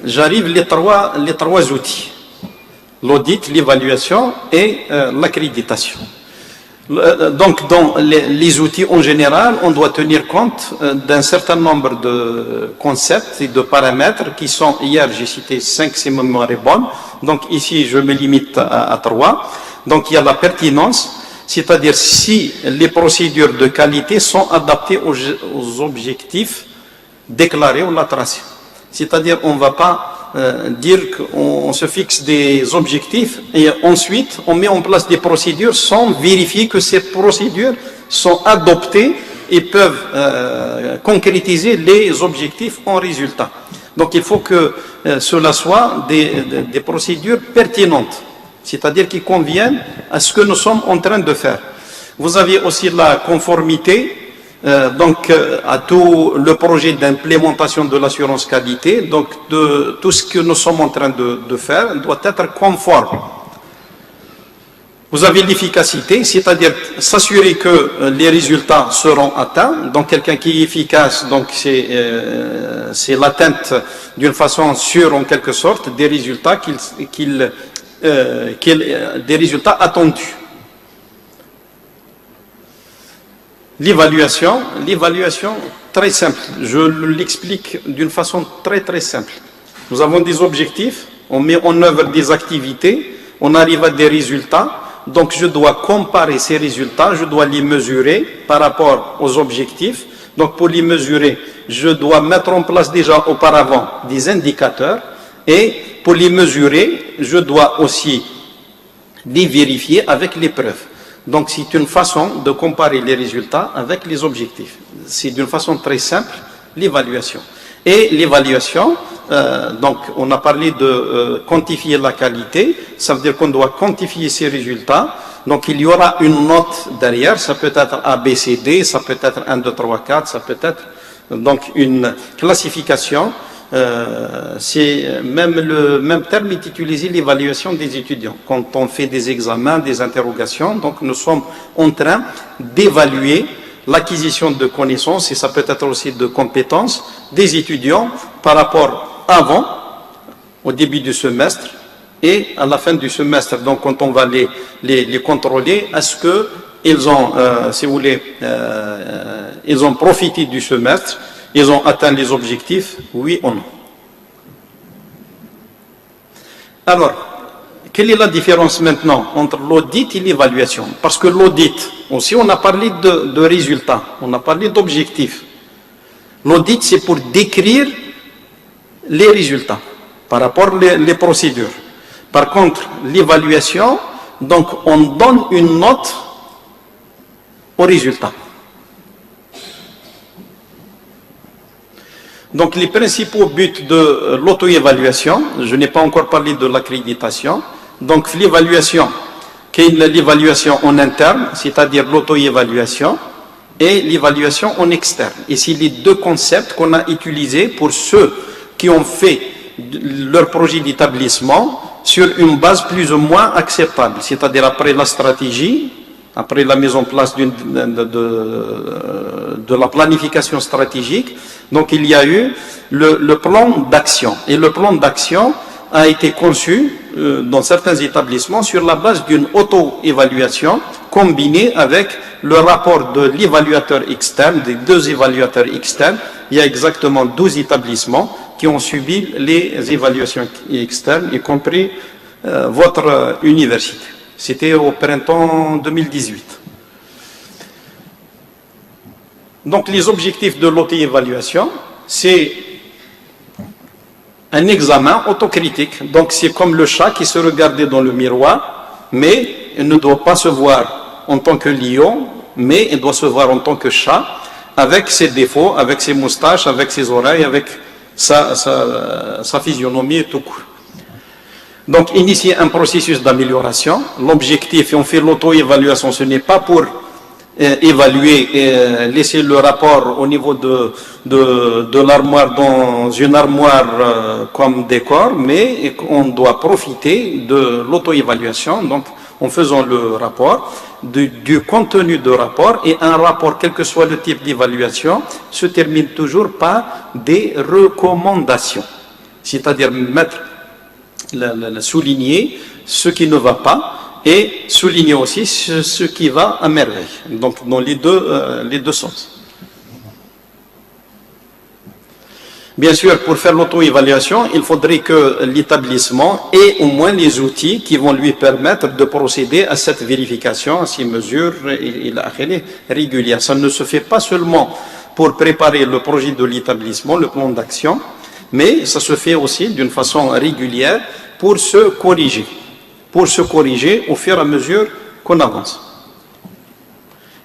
J'arrive les trois outils: l'audit, l'évaluation et l'accréditation. Donc, dans les outils en général, on doit tenir compte d'un certain nombre de concepts et de paramètres qui sont, hier j'ai cité 5 si ma mémoire est bonne, donc ici je me limite à 3. Donc il y a la pertinence, c'est-à-dire si les procédures de qualité sont adaptées aux objectifs déclarés ou la tracée. C'est-à-dire on ne va pas dire qu'on se fixe des objectifs et ensuite on met en place des procédures sans vérifier que ces procédures sont adoptées et peuvent concrétiser les objectifs en résultat. Donc il faut que cela soit des procédures pertinentes, c'est-à-dire qui conviennent à ce que nous sommes en train de faire. Vous avez aussi la conformité, donc à tout le projet d'implémentation de l'assurance qualité. Donc de tout ce que nous sommes en train de faire doit être conforme. Vous avez l'efficacité, c'est-à-dire s'assurer que les résultats seront atteints. Donc quelqu'un qui est efficace, donc c'est l'atteinte d'une façon sûre en quelque sorte des résultats des résultats attendus. L'évaluation, très simple. Je l'explique d'une façon très très simple. Nous avons des objectifs, on met en œuvre des activités, on arrive à des résultats. Donc je dois comparer ces résultats, je dois les mesurer par rapport aux objectifs. Donc pour les mesurer, je dois mettre en place déjà auparavant des indicateurs. Et pour les mesurer, je dois aussi les vérifier avec les preuves. Donc c'est une façon de comparer les résultats avec les objectifs. C'est d'une façon très simple, l'évaluation. Et l'évaluation, donc on a parlé de quantifier la qualité, ça veut dire qu'on doit quantifier ces résultats. Donc il y aura une note derrière, ça peut être A, B, C, D, ça peut être 1, 2, 3, 4, ça peut être donc une classification. C'est même le même terme est utilisé, l'évaluation des étudiants. Quand on fait des examens, des interrogations, donc nous sommes en train d'évaluer l'acquisition de connaissances, et ça peut être aussi de compétences, des étudiants par rapport avant, au début du semestre, et à la fin du semestre. Donc quand on va les contrôler, est-ce qu'ils ont, si vous voulez, ils ont profité du semestre, ils ont atteint les objectifs, oui ou non. Alors, quelle est la différence maintenant entre l'audit et l'évaluation? Parce que l'audit, aussi on a parlé de résultats, on a parlé d'objectifs. L'audit, c'est pour décrire les résultats par rapport aux procédures. Par contre, l'évaluation, donc on donne une note aux résultats. Donc les principaux buts de l'auto-évaluation, je n'ai pas encore parlé de l'accréditation. Donc l'évaluation, qui est l'évaluation en interne, c'est-à-dire l'auto-évaluation, et l'évaluation en externe. Et c'est les deux concepts qu'on a utilisés pour ceux qui ont fait leur projet d'établissement sur une base plus ou moins acceptable, c'est-à-dire après la stratégie, après la mise en place de la planification stratégique. Donc il y a eu le plan d'action. Et le plan d'action a été conçu dans certains établissements sur la base d'une auto-évaluation combinée avec le rapport de l'évaluateur externe, des deux évaluateurs externes. Il y a exactement 12 établissements. qui ont subi les évaluations externes, y compris votre université. C'était au printemps 2018. Donc les objectifs de l'auto-évaluation, c'est un examen autocritique. Donc c'est comme le chat qui se regardait dans le miroir, mais il ne doit pas se voir en tant que lion, mais il doit se voir en tant que chat, avec ses défauts, avec ses moustaches, avec ses oreilles, avec sa physionomie et tout court. Donc initier un processus d'amélioration. L'objectif, et on fait l'auto-évaluation, ce n'est pas pour évaluer et laisser le rapport au niveau de l'armoire dans une armoire comme décor, mais on doit profiter de l'auto-évaluation, donc en faisant le rapport, du contenu de rapport, et un rapport, quel que soit le type d'évaluation, se termine toujours par des recommandations, c'est-à-dire mettre, souligner ce qui ne va pas, et souligner aussi ce qui va à merveille, donc dans les deux sens. Bien sûr, pour faire l'auto-évaluation, il faudrait que l'établissement ait au moins les outils qui vont lui permettre de procéder à cette vérification, à ces mesures régulières. Ça ne se fait pas seulement pour préparer le projet de l'établissement, le plan d'action, mais ça se fait aussi d'une façon régulière pour se corriger. Pour se corriger au fur et à mesure qu'on avance.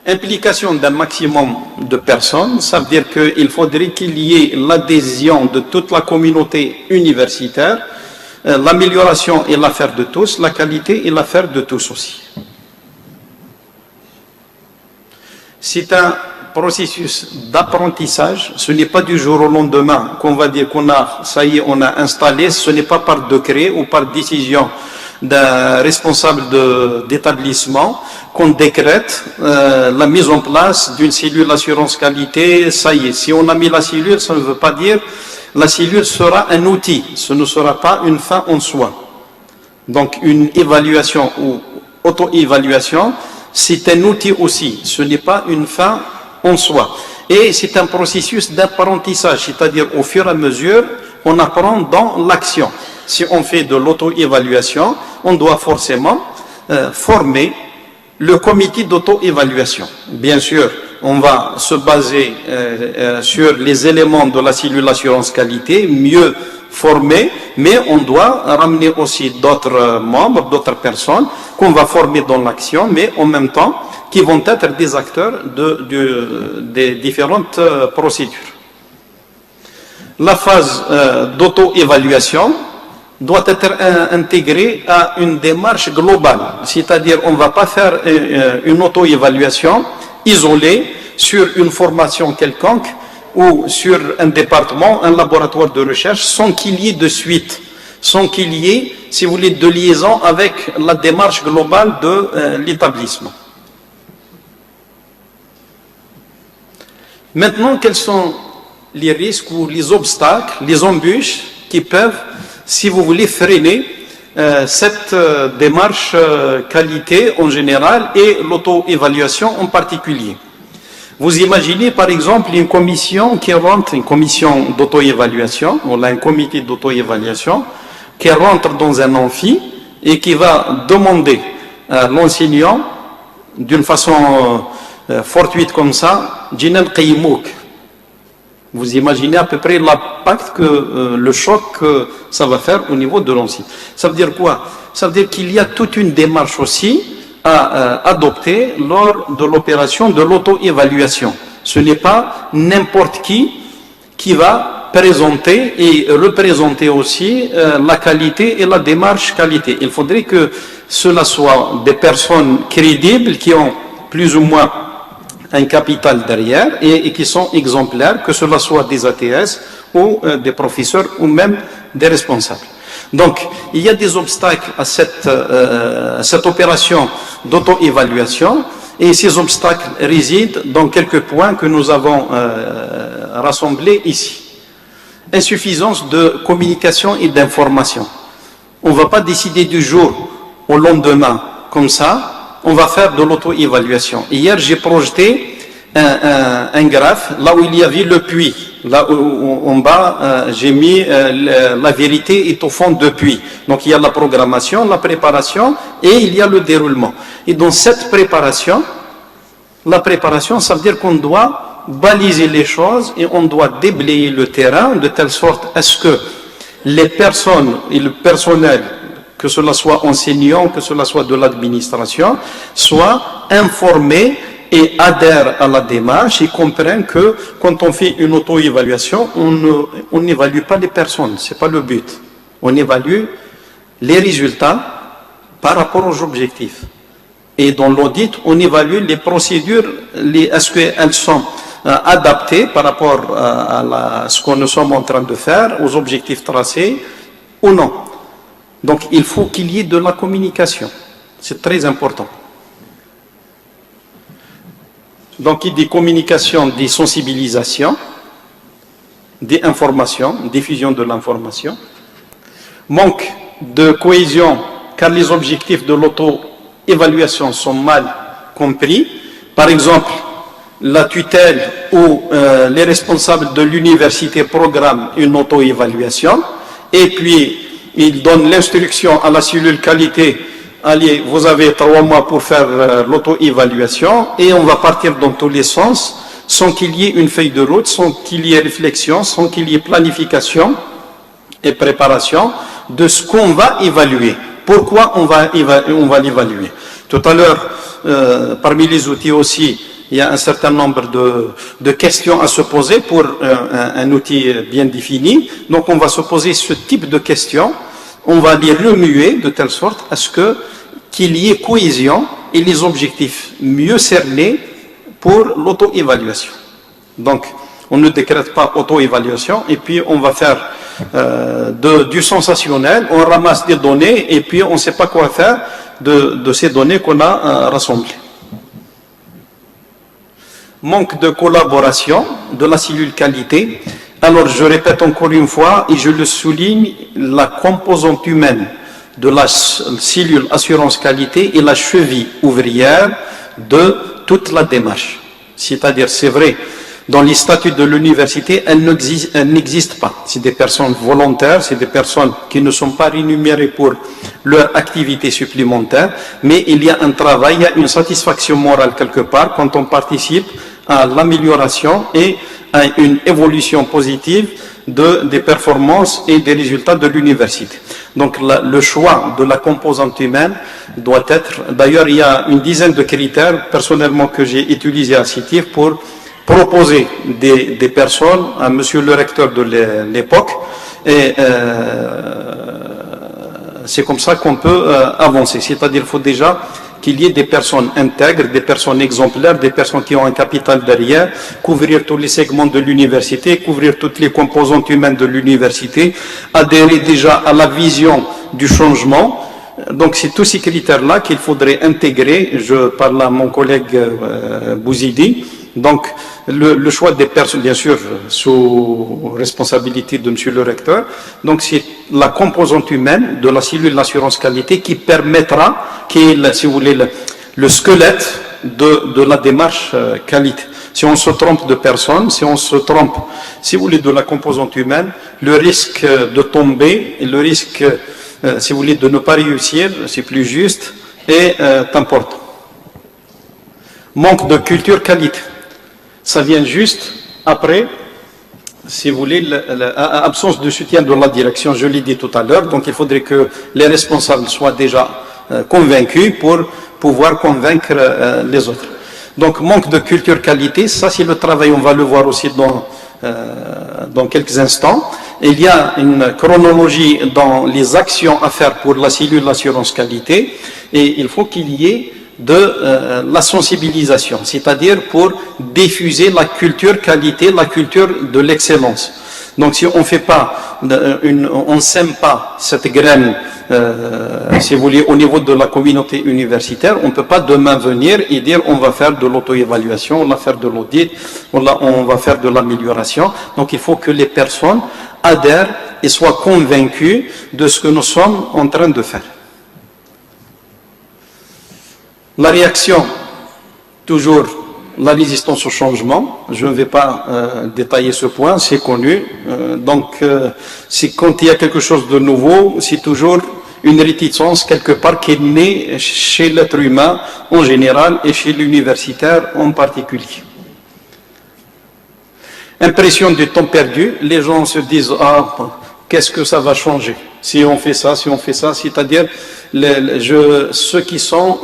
Implication d'un maximum de personnes, ça veut dire qu'il faudrait qu'il y ait l'adhésion de toute la communauté universitaire. L'amélioration est l'affaire de tous, la qualité est l'affaire de tous aussi. C'est un processus d'apprentissage, ce n'est pas du jour au lendemain qu'on va dire qu'on a, ça y est, on a installé, ce n'est pas par décret ou par décision d'un responsable d'établissement qu'on décrète la mise en place d'une cellule assurance qualité. Ça y est, si on a mis la cellule, ça ne veut pas dire la cellule sera un outil, ce ne sera pas une fin en soi. Donc une évaluation ou auto-évaluation, c'est un outil aussi, ce n'est pas une fin en soi. Et c'est un processus d'apprentissage, c'est-à-dire au fur et à mesure, on apprend dans l'action. Si on fait de l'auto-évaluation, on doit forcément former le comité d'auto-évaluation. Bien sûr, on va se baser sur les éléments de la cellule assurance qualité, mieux formés, mais on doit ramener aussi d'autres membres, d'autres personnes qu'on va former dans l'action, mais en même temps qui vont être des acteurs des différentes procédures. La phase d'auto-évaluation doit être intégrée à une démarche globale, c'est-à-dire on ne va pas faire une auto-évaluation isolée sur une formation quelconque ou sur un département, un laboratoire de recherche, sans qu'il y ait de suite, sans qu'il y ait, si vous voulez, de liaison avec la démarche globale de l'établissement. Maintenant, quels sont les risques ou les obstacles, les embûches qui peuvent, si vous voulez, freiner cette démarche qualité en général et l'auto-évaluation en particulier? Vous imaginez par exemple une commission qui rentre, une commission d'auto-évaluation, on a un comité d'auto-évaluation qui rentre dans un amphi et qui va demander à l'enseignant d'une façon fortuite comme ça, Jinan Qaymouk. Vous imaginez à peu près l'impact que le choc que ça va faire au niveau de l'enseignant. Ça veut dire quoi? Ça veut dire qu'il y a toute une démarche aussi à adopter lors de l'opération de l'auto-évaluation. Ce n'est pas n'importe qui va présenter et représenter aussi la qualité et la démarche qualité. Il faudrait que cela soit des personnes crédibles qui ont plus ou moins un capital derrière et qui sont exemplaires, que cela soit des ATS ou des professeurs ou même des responsables. Donc, il y a des obstacles à cette opération d'auto-évaluation et ces obstacles résident dans quelques points que nous avons rassemblés ici. Insuffisance de communication et d'information. On ne va pas décider du jour au lendemain comme ça, on va faire de l'auto-évaluation. Hier, j'ai projeté un graphe là où il y avait le puits. Là en bas, j'ai mis la vérité est au fond depuis. Donc il y a la programmation, la préparation et il y a le déroulement. Et dans cette préparation, la préparation, ça veut dire qu'on doit baliser les choses et on doit déblayer le terrain de telle sorte à ce que les personnes et le personnel, que cela soit enseignant, que cela soit de l'administration, soient informés et adhèrent à la démarche et comprennent que quand on fait une auto-évaluation, on n'évalue pas les personnes, ce n'est pas le but. On évalue les résultats par rapport aux objectifs. Et dans l'audit, on évalue les procédures, est-ce qu'elles sont adaptées par rapport à ce que nous sommes en train de faire, aux objectifs tracés ou non. Donc il faut qu'il y ait de la communication. C'est très important. Donc il dit communication, dit sensibilisation, des informations, diffusion de l'information. Manque de cohésion car les objectifs de l'auto-évaluation sont mal compris. Par exemple, la tutelle ou les responsables de l'université programment une auto-évaluation et puis ils donnent l'instruction à la cellule qualité. Allez, vous avez 3 mois pour faire l'auto-évaluation et on va partir dans tous les sens sans qu'il y ait une feuille de route, sans qu'il y ait réflexion, sans qu'il y ait planification et préparation de ce qu'on va évaluer. Pourquoi on va l'évaluer? Tout à l'heure, parmi les outils aussi, il y a un certain nombre de questions à se poser pour un outil bien défini. Donc on va se poser ce type de questions. On va les remuer de telle sorte à ce qu'il y ait cohésion et les objectifs mieux cernés pour l'auto-évaluation. Donc, on ne décrète pas auto-évaluation et puis on va faire du sensationnel, on ramasse des données et puis on ne sait pas quoi faire de ces données qu'on a rassemblées. Manque de collaboration de la cellule qualité. Alors, je répète encore une fois, et je le souligne, la composante humaine de la cellule assurance qualité est la cheville ouvrière de toute la démarche. C'est-à-dire, c'est vrai, dans les statuts de l'université, elle n'existe pas. C'est des personnes volontaires, c'est des personnes qui ne sont pas rémunérées pour leur activité supplémentaire, mais il y a un travail, il y a une satisfaction morale quelque part quand on participe à l'amélioration et à une évolution positive des performances et des résultats de l'université. Donc le choix de la composante humaine doit être, d'ailleurs il y a une dizaine de critères personnellement que j'ai utilisés à CITIF pour proposer des personnes à monsieur le recteur de l'époque et c'est comme ça qu'on peut avancer. C'est-à-dire qu'il faut déjà qu'il y ait des personnes intègres, des personnes exemplaires, des personnes qui ont un capital derrière, couvrir tous les segments de l'université, couvrir toutes les composantes humaines de l'université, adhérer déjà à la vision du changement. Donc c'est tous ces critères-là qu'il faudrait intégrer. Je parle à mon collègue Bouzidi. Donc le choix des personnes, bien sûr, sous responsabilité de monsieur le recteur. Donc c'est la composante humaine de la cellule d'assurance qualité qui permettra, qui est, si vous voulez, le squelette de la démarche qualité. Si on se trompe de personne, si on se trompe, si vous voulez, de la composante humaine, le risque de tomber et le risque, si vous voulez, de ne pas réussir, c'est plus juste, est important. Manque de culture qualité. Ça vient juste après, si vous voulez, l'absence de soutien de la direction, je l'ai dit tout à l'heure, donc il faudrait que les responsables soient déjà convaincus pour pouvoir convaincre les autres. Donc manque de culture qualité, ça c'est le travail, on va le voir aussi dans quelques instants. Il y a une chronologie dans les actions à faire pour la cellule d'assurance qualité et il faut qu'il y ait de la sensibilisation, c'est-à-dire pour diffuser la culture qualité, la culture de l'excellence. Donc si on fait pas, on sème pas cette graine, si vous voulez, au niveau de la communauté universitaire, on ne peut pas demain venir et dire on va faire de l'auto-évaluation, on va faire de l'audit, on va faire de l'amélioration. Donc il faut que les personnes adhèrent et soient convaincues de ce que nous sommes en train de faire. La réaction, toujours la résistance au changement. Je ne vais pas détailler ce point, c'est connu. C'est quand il y a quelque chose de nouveau, c'est toujours une réticence quelque part qui est née chez l'être humain en général et chez l'universitaire en particulier. Impression du temps perdu, les gens se disent ah, qu'est-ce que ça va changer si on fait ça, c'est-à-dire ceux qui sont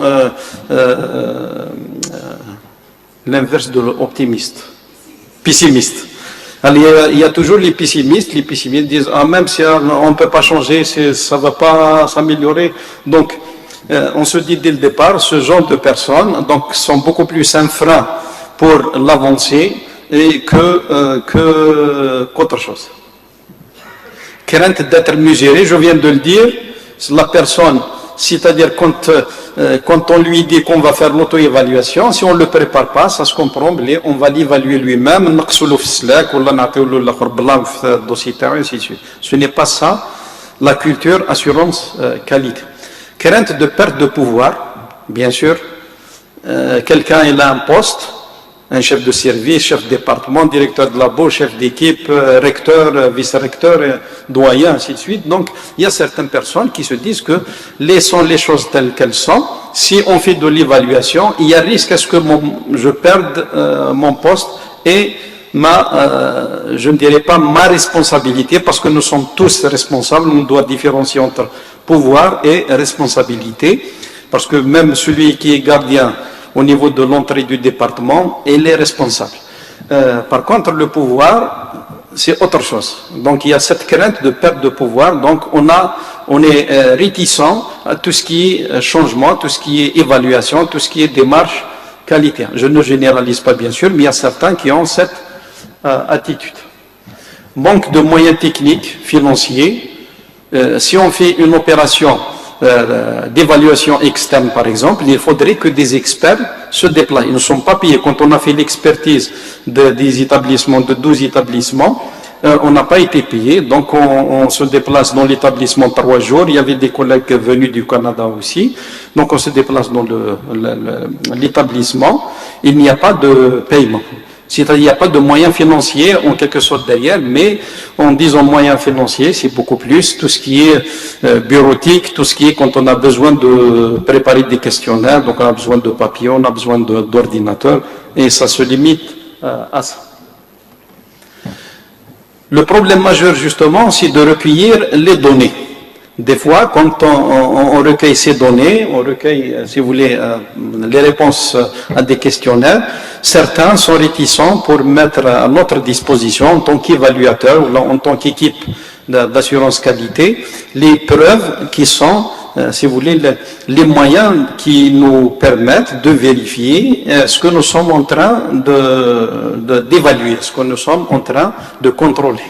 l'inverse de l'optimiste, pessimiste. Alors, il y a toujours les pessimistes disent ah, même si on ne peut pas changer, ça ne va pas s'améliorer. Donc on se dit dès le départ, ce genre de personnes sont beaucoup plus un frein pour l'avancée et qu'autre chose. Crainte d'être mesuré, je viens de le dire, la personne, c'est-à-dire quand on lui dit qu'on va faire l'auto-évaluation, si on ne le prépare pas, ça se comprend, on va l'évaluer lui-même, ce n'est pas ça la culture assurance qualité. Crainte de perte de pouvoir, bien sûr, quelqu'un il a un poste, un chef de service, chef de département, directeur de labo, chef d'équipe, recteur, vice-recteur, doyen, ainsi de suite. Donc, il y a certaines personnes qui se disent que laissons les choses telles qu'elles sont. Si on fait de l'évaluation, il y a risque à ce que je perde mon poste et je ne dirais pas ma responsabilité, parce que nous sommes tous responsables. On doit différencier entre pouvoir et responsabilité, parce que même celui qui est gardien au niveau de l'entrée du département, il est responsable. Par contre, le pouvoir, c'est autre chose. Donc, il y a cette crainte de perte de pouvoir. Donc, on est réticent à tout ce qui est changement, tout ce qui est évaluation, tout ce qui est démarche qualité. Je ne généralise pas, bien sûr, mais il y a certains qui ont cette attitude. Manque de moyens techniques, financiers. Si on fait une opération d'évaluation externe, par exemple, il faudrait que des experts se déplacent. Ils ne sont pas payés. Quand on a fait l'expertise des établissements, de 12 établissements, on n'a pas été payé. Donc, on se déplace dans l'établissement 3 jours. Il y avait des collègues venus du Canada aussi. Donc, on se déplace dans l'établissement. Il n'y a pas de paiement. C'est-à-dire qu'il n'y a pas de moyens financiers en quelque sorte derrière, mais en disant moyens financiers, c'est beaucoup plus tout ce qui est bureautique, tout ce qui est quand on a besoin de préparer des questionnaires, donc on a besoin de papier, on a besoin d'ordinateur, et ça se limite à ça. Le problème majeur justement, c'est de recueillir les données. Des fois, quand on recueille ces données, on recueille, si vous voulez, les réponses à des questionnaires, certains sont réticents pour mettre à notre disposition, en tant qu'évaluateur ou en tant qu'équipe d'assurance qualité, les preuves qui sont, si vous voulez, les moyens qui nous permettent de vérifier ce que nous sommes en train d'évaluer, ce que nous sommes en train de contrôler.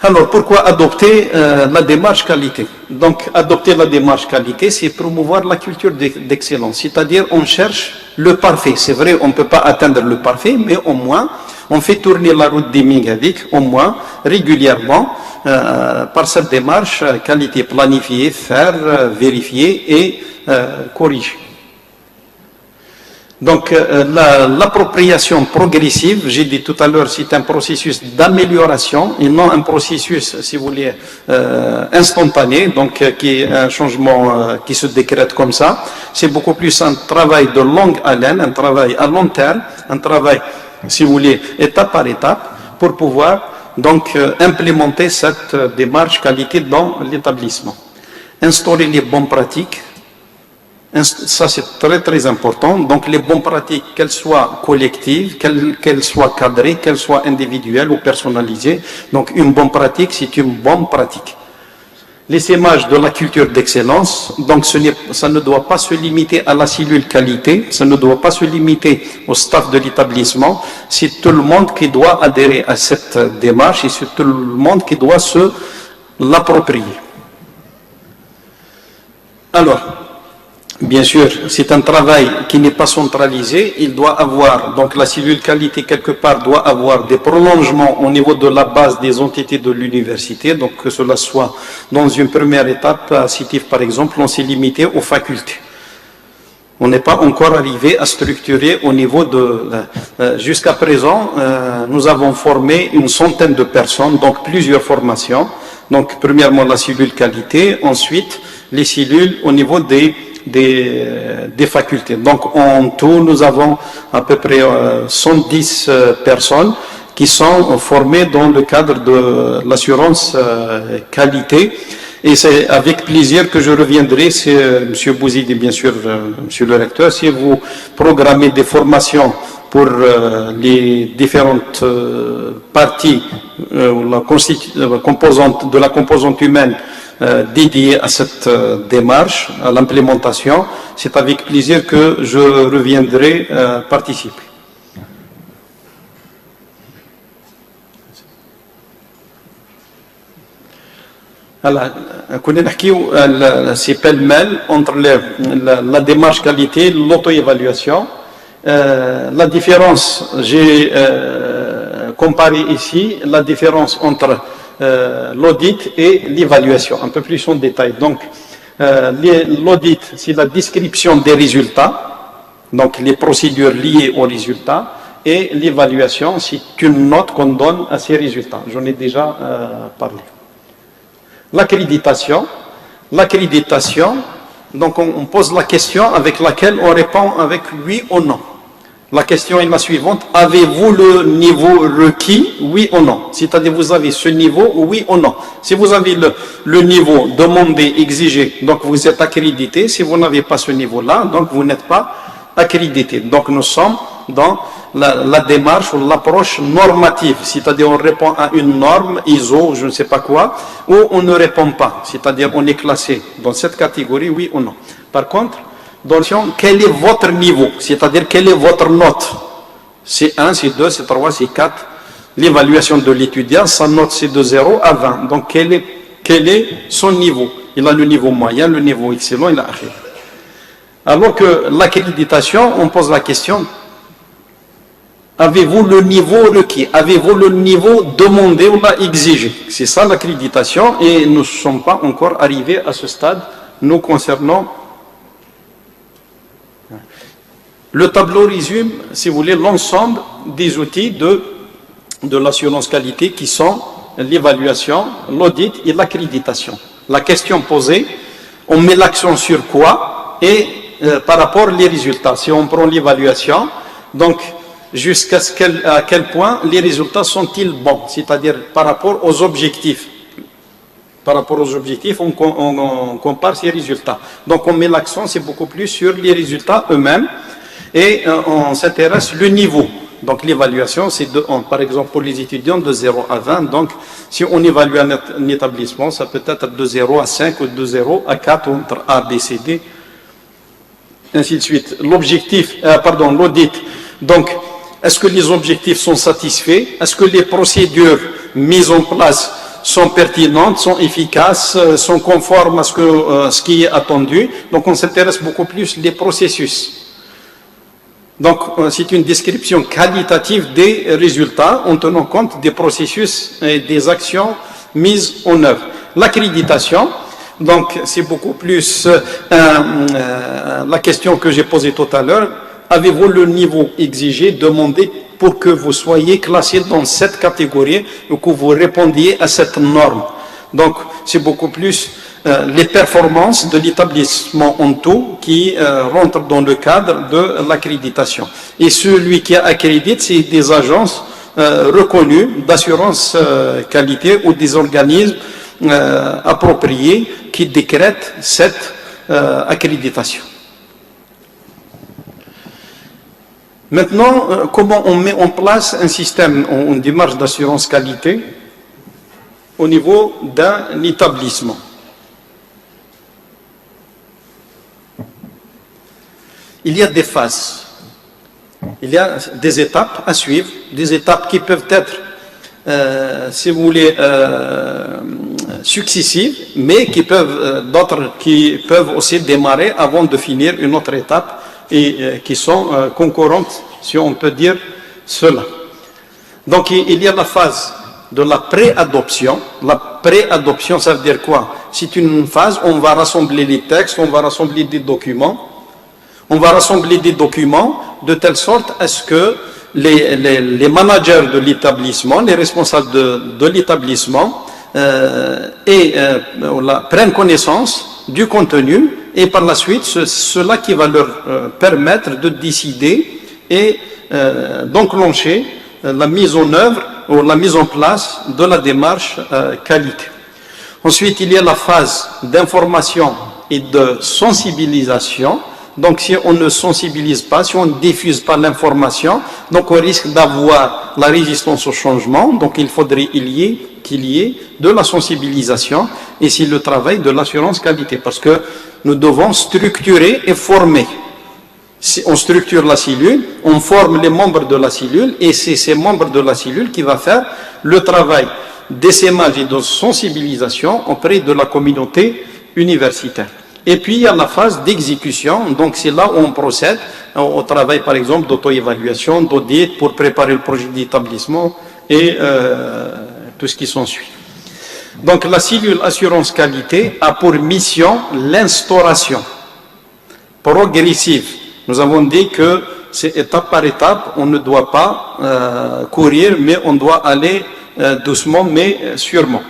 Alors, pourquoi adopter la démarche qualité? Donc, adopter la démarche qualité, c'est promouvoir la culture d'excellence. C'est-à-dire, on cherche le parfait. C'est vrai, on ne peut pas atteindre le parfait, mais au moins, on fait tourner la route des mégadiques, au moins, régulièrement, par cette démarche qualité, planifier, faire, vérifier et corriger. Donc, l'appropriation progressive, j'ai dit tout à l'heure, c'est un processus d'amélioration et non un processus, si vous voulez, instantané, donc qui est un changement qui se décrète comme ça. C'est beaucoup plus un travail de longue haleine, un travail à long terme, un travail, si vous voulez, étape par étape, pour pouvoir donc implémenter cette démarche qualité dans l'établissement. Instaurer les bonnes pratiques. Ça, c'est très, très important. Donc, les bonnes pratiques, qu'elles soient collectives, qu'elles soient cadrées, qu'elles soient individuelles ou personnalisées. Donc, une bonne pratique, c'est une bonne pratique. L'essaimage de la culture d'excellence, donc, ça ne doit pas se limiter à la cellule qualité, ça ne doit pas se limiter au staff de l'établissement. C'est tout le monde qui doit adhérer à cette démarche et c'est tout le monde qui doit se l'approprier. Alors, bien sûr, c'est un travail qui n'est pas centralisé. Il doit avoir, donc la cellule qualité quelque part doit avoir des prolongements au niveau de la base des entités de l'université. Donc que cela soit dans une première étape, à Sétif par exemple, on s'est limité aux facultés. On n'est pas encore arrivé à structurer au niveau de... jusqu'à présent, nous avons formé une centaine de personnes, donc plusieurs formations. Donc, premièrement, la cellule qualité, ensuite, les cellules au niveau des facultés. Donc, en tout, nous avons à peu près 110 personnes qui sont formées dans le cadre de l'assurance qualité. Et c'est avec plaisir que je reviendrai, M. Bouzidi, bien sûr, M. le recteur, si vous programmez des formations pour les différentes parties la composante, de la composante humaine dédiée à cette démarche, à l'implémentation, c'est avec plaisir que je reviendrai participer. C'est pêle-mêle entre la démarche qualité, l'auto-évaluation. La différence, j'ai comparé ici la différence entre l'audit et l'évaluation, un peu plus en détail. Donc, l'audit, c'est la description des résultats, donc les procédures liées aux résultats, et l'évaluation, c'est une note qu'on donne à ces résultats. J'en ai déjà parlé. L'accréditation, donc on pose la question avec laquelle on répond avec oui ou non. La question est la suivante, avez-vous le niveau requis, oui ou non? C'est-à-dire, vous avez ce niveau, oui ou non? Si vous avez le niveau demandé, exigé, donc vous êtes accrédité. Si vous n'avez pas ce niveau-là, donc vous n'êtes pas accrédité. Donc nous sommes dans la démarche ou l'approche normative, c'est-à-dire on répond à une norme ISO, je ne sais pas quoi, ou on ne répond pas, c'est-à-dire on est classé dans cette catégorie, oui ou non. Par contre, dans la question, quel est votre niveau, c'est-à-dire quelle est votre note? C'est 1, c'est 2, c'est 3, c'est 4. L'évaluation de l'étudiant, sa note c'est de 0 à 20. Donc quel est son niveau? Il a le niveau moyen, le niveau excellent, il a arrivé. Alors que l'accréditation, on pose la question, avez-vous le niveau requis? Avez-vous le niveau demandé ou exigé? C'est ça l'accréditation, et nous ne sommes pas encore arrivés à ce stade, nous concernant. Le tableau résume, si vous voulez, l'ensemble des outils de l'assurance qualité qui sont l'évaluation, l'audit et l'accréditation. La question posée, on met l'accent sur quoi et par rapport aux résultats. Si on prend l'évaluation, donc jusqu'à quel point les résultats sont-ils bons, c'est-à-dire par rapport aux objectifs. Par rapport aux objectifs, on compare ces résultats. Donc on met l'accent, c'est beaucoup plus sur les résultats eux-mêmes. Et on s'intéresse le niveau. Donc l'évaluation, c'est de 1. Par exemple, pour les étudiants, de 0 à 20. Donc, si on évalue un établissement, ça peut être de 0 à 5 ou de 0 à 4, entre A, B, C, D, ainsi de suite. L'objectif, l'audit. Donc, est-ce que les objectifs sont satisfaits? Est-ce que les procédures mises en place sont pertinentes, sont efficaces, sont conformes à ce qui est attendu? Donc, on s'intéresse beaucoup plus aux processus. Donc, c'est une description qualitative des résultats en tenant compte des processus et des actions mises en œuvre. L'accréditation, donc, c'est beaucoup plus la question que j'ai posée tout à l'heure. Avez-vous le niveau exigé, demandé pour que vous soyez classé dans cette catégorie ou que vous répondiez à cette norme? Donc, c'est beaucoup plus les performances de l'établissement en tout qui rentrent dans le cadre de l'accréditation. Et celui qui accrédite, c'est des agences reconnues d'assurance qualité ou des organismes appropriés qui décrètent cette accréditation. Maintenant, comment on met en place un système, une démarche d'assurance qualité au niveau d'un établissement? Il y a des phases, il y a des étapes à suivre, des étapes qui peuvent être, si vous voulez, successives, mais d'autres qui peuvent aussi démarrer avant de finir une autre étape et qui sont concurrentes, si on peut dire cela. Donc il y a la phase de la préadoption. La préadoption, ça veut dire quoi? C'est une phase où on va rassembler les textes, on va rassembler des documents. on va rassembler des documents de telle sorte à ce que les managers de l'établissement, les responsables de l'établissement prennent connaissance du contenu et par la suite cela qui va leur permettre de décider et d'enclencher la mise en œuvre ou la mise en place de la démarche qualité. Ensuite, il y a la phase d'information et de sensibilisation. Donc, si on ne sensibilise pas, si on ne diffuse pas l'information, donc on risque d'avoir la résistance au changement. Donc, il faudrait qu'il y ait de la sensibilisation et c'est le travail de l'assurance qualité parce que nous devons structurer et former. Si on structure la cellule, on forme les membres de la cellule et c'est ces membres de la cellule qui va faire le travail d'essaimage et de sensibilisation auprès de la communauté universitaire. Et puis il y a la phase d'exécution, donc c'est là où on procède au travail par exemple d'auto-évaluation, d'audit pour préparer le projet d'établissement et tout ce qui s'ensuit. Donc la cellule assurance qualité a pour mission l'instauration progressive. Nous avons dit que c'est étape par étape, on ne doit pas courir, mais on doit aller doucement mais sûrement.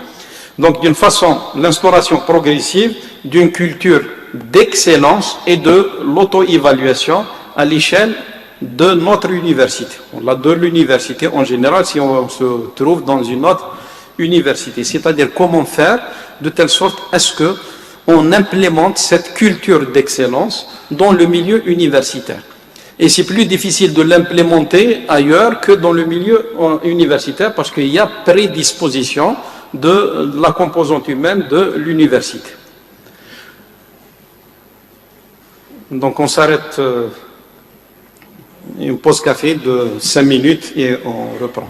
Donc d'une façon, l'instauration progressive d'une culture d'excellence et de l'auto-évaluation à l'échelle de notre université. De l'université en général, si on se trouve dans une autre université. C'est-à-dire comment faire de telle sorte à ce que on implémente cette culture d'excellence dans le milieu universitaire. Et c'est plus difficile de l'implémenter ailleurs que dans le milieu universitaire parce qu'il y a prédisposition de la composante humaine de l'université. Donc on s'arrête, une pause café de 5 minutes et on reprend.